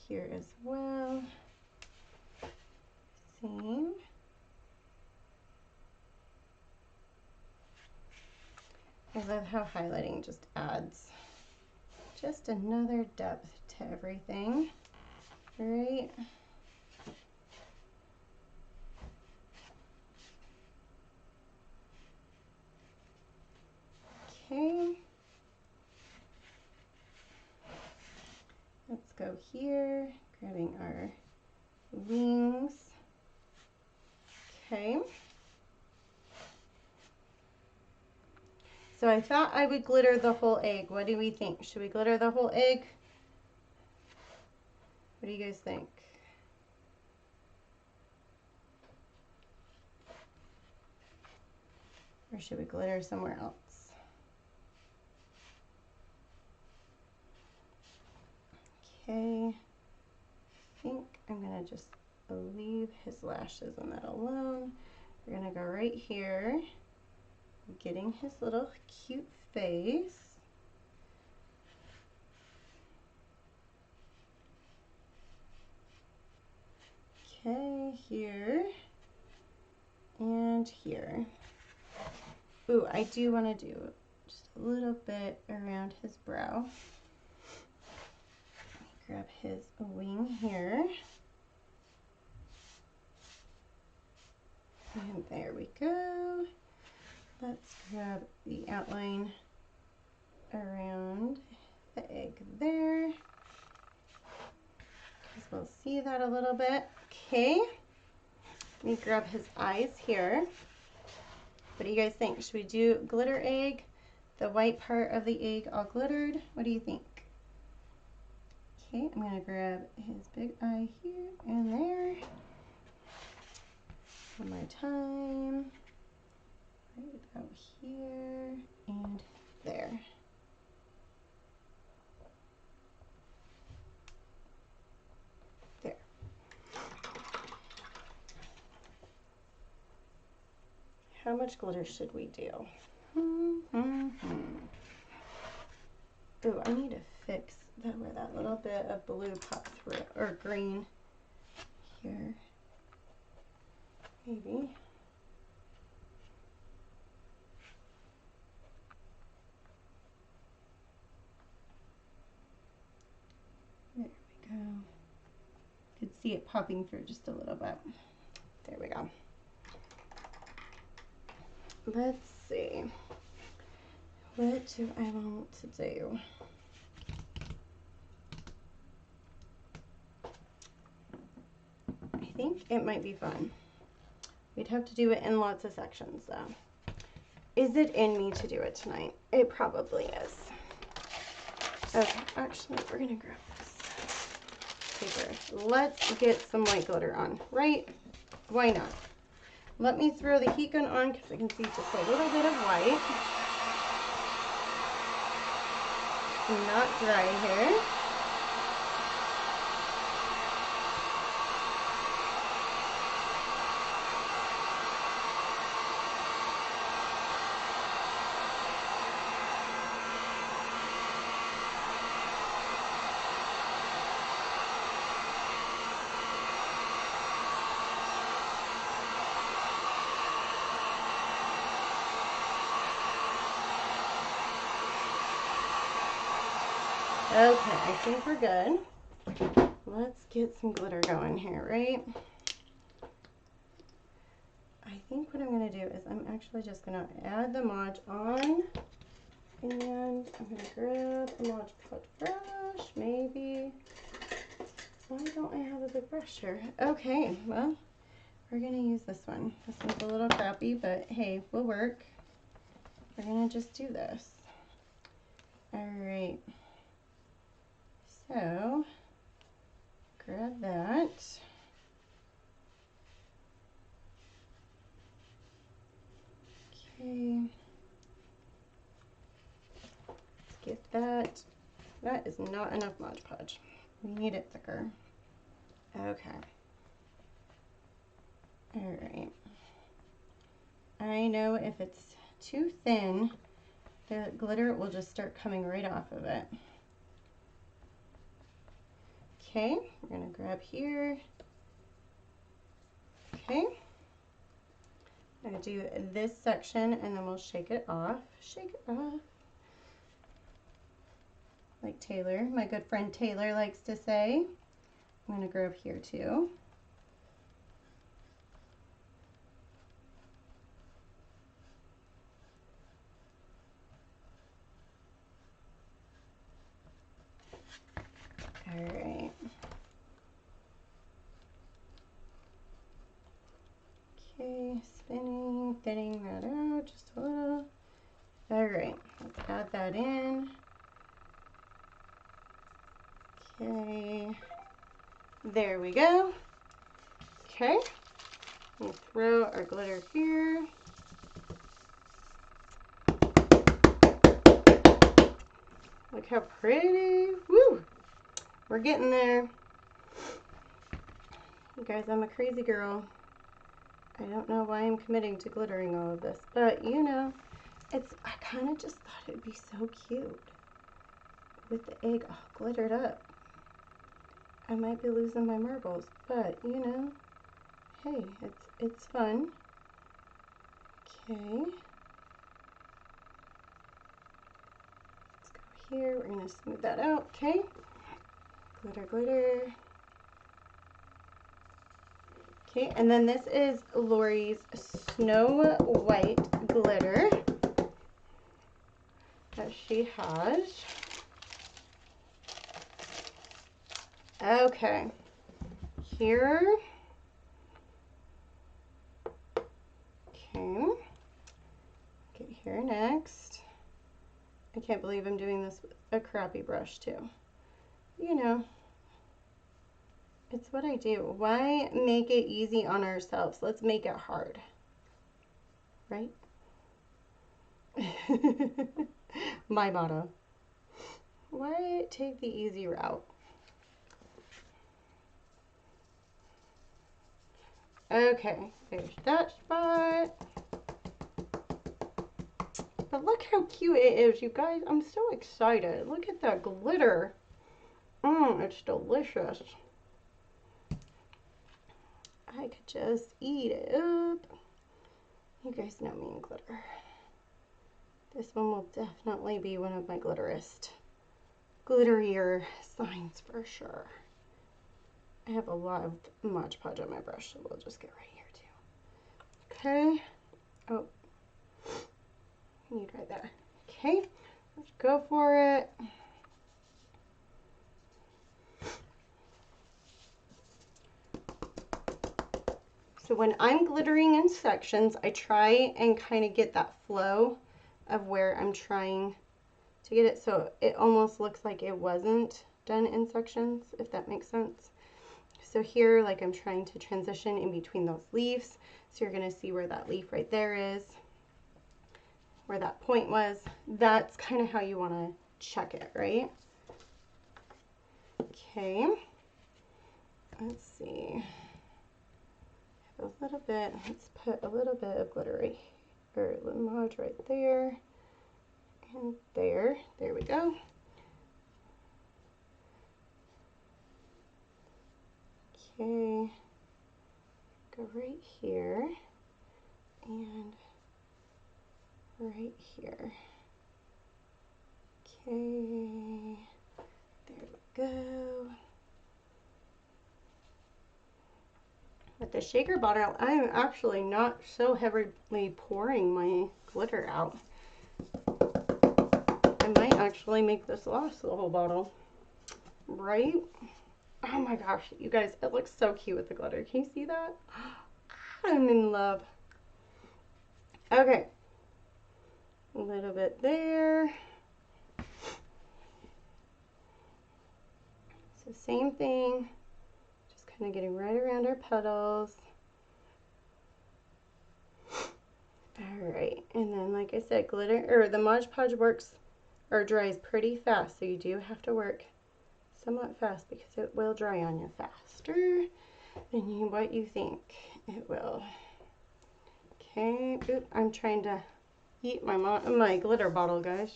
Here as well. Same. I love how highlighting just adds just another depth to everything, right? Okay. Let's go here, grabbing our wings. Okay. So I thought I would glitter the whole egg. What do we think? Should we glitter the whole egg? What do you guys think? Or should we glitter somewhere else? Okay. I think I'm gonna just leave his lashes and that alone. We're gonna go right here, getting his little cute face. here and here. Ooh, I do want to do just a little bit around his brow. Grab his wing here. And there we go. Let's grab the outline around the egg there, because we'll see that a little bit. Okay, let me grab his eyes here. What do you guys think? Should we do glitter egg? The white part of the egg all glittered? What do you think? Okay, I'm going to grab his big eye here and there. One more time. Right about here and there. There. How much glitter should we do? Ooh, I need to fix that where that little bit of blue popped through, or green here. Maybe. There we go. You could see it popping through just a little bit. There we go. Let's see. What do I want to do? I think it might be fun. We'd have to do it in lots of sections though. Is it in me to do it tonight? It probably is. Okay, actually, we're gonna grab this paper. Let's get some white glitter on, right? Why not? Let me throw the heat gun on because I can see just a little bit of white. Not dry here. Okay, I think we're good. Let's get some glitter going here, right? I think what I'm going to do is I'm actually just going to add the Mod on, and I'm going to grab a Mod Podge brush, maybe. Why don't I have a big brush here? Okay, well, we're going to use this one. This one's a little crappy, but hey, will work. We're going to just do this. All right. So, grab that. Okay. Let's get that. That is not enough Mod Podge. We need it thicker. Okay. All right. I know if it's too thin, the glitter will just start coming right off of it. Okay, we're going to grab here. Okay. I'm going to do this section and then we'll shake it off. Shake it off. Like Taylor, my good friend Taylor likes to say. I'm going to grab here too. All right. Okay, spinning, thinning that out just a little. All right, let's add that in. Okay, there we go. Okay, we'll throw our glitter here. Look how pretty. Woo! We're getting there. You guys, I'm a crazy girl. I don't know why I'm committing to glittering all of this, but you know, I kind of just thought it'd be so cute with the egg all glittered up. I might be losing my marbles, but you know, Hey, it's fun. Okay. Let's go here. We're gonna smooth that out. Okay. Glitter, glitter. Okay, and then this is Lori's Snow White glitter that she has. Okay, here. Okay, get here next. I can't believe I'm doing this with a crappy brush too. You know, it's what I do. Why make it easy on ourselves? Let's make it hard, right? My motto. Why take the easy route? Okay, there's that spot. But look how cute it is, you guys. I'm so excited. Look at that glitter. It's delicious. I could just eat it up. You guys know me and glitter. This one will definitely be one of my glitterier signs for sure. I have a lot of Mod Podge on my brush, so we'll just get right here too. Okay. Oh, you need right there. Okay, let's go for it. So when I'm glittering in sections, I try and kind of get that flow of where I'm trying to get it so it almost looks like it wasn't done in sections, if that makes sense. So here, like I'm trying to transition in between those leaves. So you're gonna see where that leaf right there is, where that point was. That's kind of how you wanna check it, right? Okay, let's see. A little bit, let's put a little bit of glitter right here, or Mod right there, and there we go. Okay, go right here, and right here. Okay, there we go. With the shaker bottle, I am actually not so heavily pouring my glitter out. I might actually make this last the whole bottle, right? Oh my gosh, you guys, it looks so cute with the glitter. Can you see that? I'm in love. Okay, a little bit there. So same thing. Kind of getting right around our petals. All right, and then like I said, glitter or the Mod Podge works or dries pretty fast, so you do have to work somewhat fast because it will dry on you faster than what you think it will. Okay, oop, I'm trying to eat my glitter bottle, guys.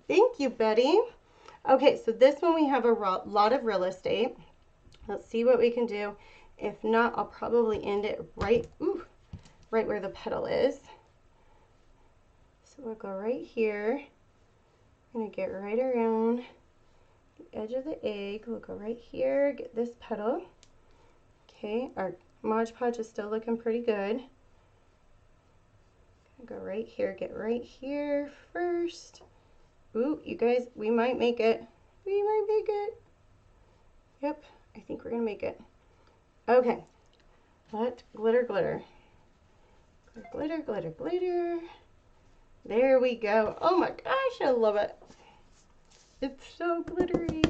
Thank you, Betty. Okay, so this one we have a lot of real estate. Let's see what we can do. If not, I'll probably end it right where the petal is. So we'll go right here. I'm gonna get right around the edge of the egg. We'll go right here, get this petal. Okay, our Mod Podge is still looking pretty good. Go right here, get right here first. Ooh, you guys, we might make it. We might make it. Yep, I think we're gonna make it. Okay, let glitter, glitter. Glitter, glitter, glitter. There we go. Oh my gosh, I love it. It's so glittery.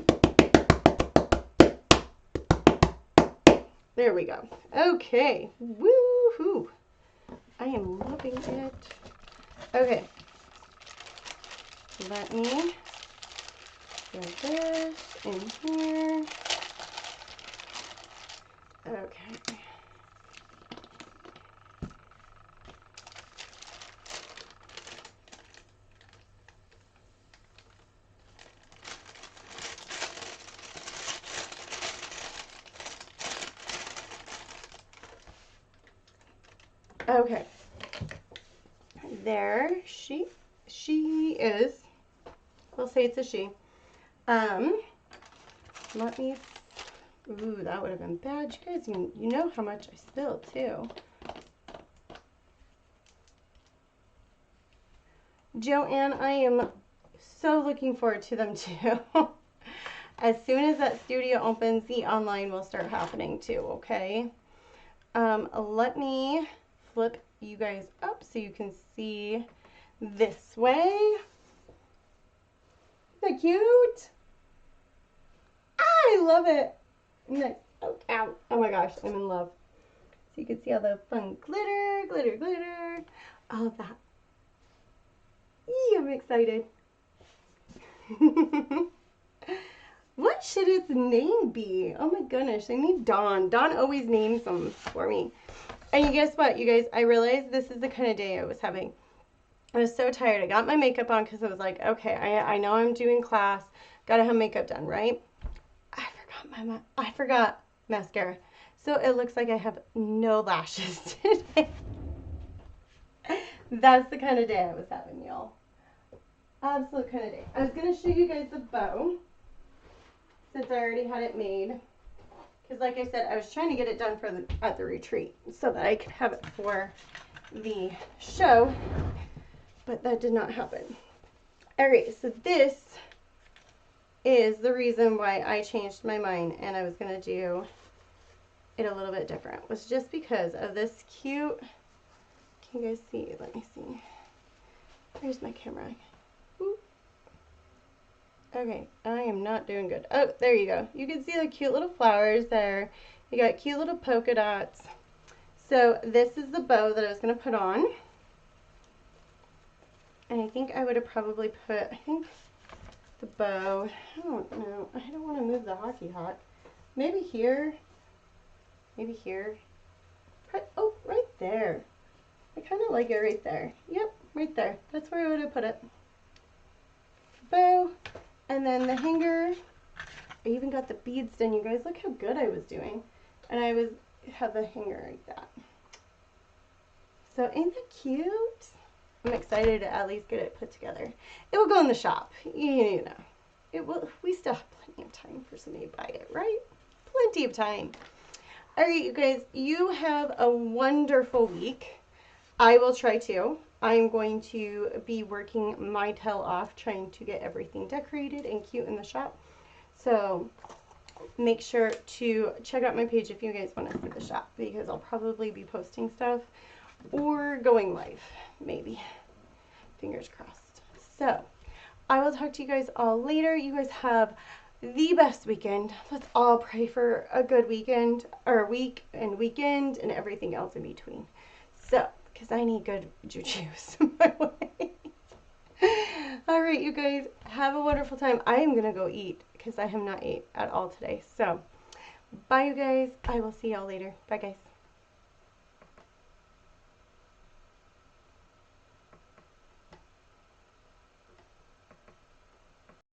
There we go. Okay, woohoo. I am loving it. Okay, let me put this in here. Okay. Okay. There she is. We'll say it's a she. Let me, ooh, that would have been bad. You guys, you know how much I spilled too. Joanne, I am so looking forward to them too. As soon as that studio opens, the online will start happening too, okay? Let me flip you guys up so you can see this way. Isn't that cute? I love it. Nice. Oh, ow. Oh my gosh, I'm in love. So you can see all the fun glitter, glitter, glitter, all of that. Eee, I'm excited. What should its name be? Oh my goodness, I need Dawn. Dawn always names them for me. And guess what, you guys? I realized this is the kind of day I was having. I was so tired. I got my makeup on because I was like, okay, I know I'm doing class. Gotta have makeup done, right? I forgot mascara. So it looks like I have no lashes today. That's the kind of day I was having, y'all. Absolute kind of day. I was going to show you guys the bow since I already had it made. Because like I said, I was trying to get it done for at the retreat so that I could have it for the show. But that did not happen. Alright, so this is the reason why I changed my mind and I was going to do it a little bit different. Was just because of this cute, can you guys see? Let me see. Where's my camera? Ooh. Okay, I am not doing good. Oh, there you go. You can see the cute little flowers there. You got cute little polka dots. So this is the bow that I was going to put on. And I think I would have probably put, the bow, I don't know. I don't want to move the hockey hawk. Maybe here. Maybe here. Oh, right there. I kind of like it right there. Yep, right there. That's where I would have put it. Bow. And then the hanger. I even got the beads done. You guys, look how good I was doing. And I had the hanger like that. So ain't that cute? I'm excited to at least get it put together. It will go in the shop. You know. It will. We still have plenty of time for somebody to buy it, right? Plenty of time. All right, you guys, you have a wonderful week. I will try to. I'm going to be working my tail off trying to get everything decorated and cute in the shop. So make sure to check out my page if you guys want to see the shop because I'll probably be posting stuff or going live, maybe. Fingers crossed. So I will talk to you guys all later. You guys have the best weekend. Let's all pray for a good weekend, or week and weekend, and everything else in between. So, because I need good juice my way. All right, you guys, have a wonderful time. I am going to go eat because I have not ate at all today. So, bye, you guys. I will see y'all later. Bye, guys.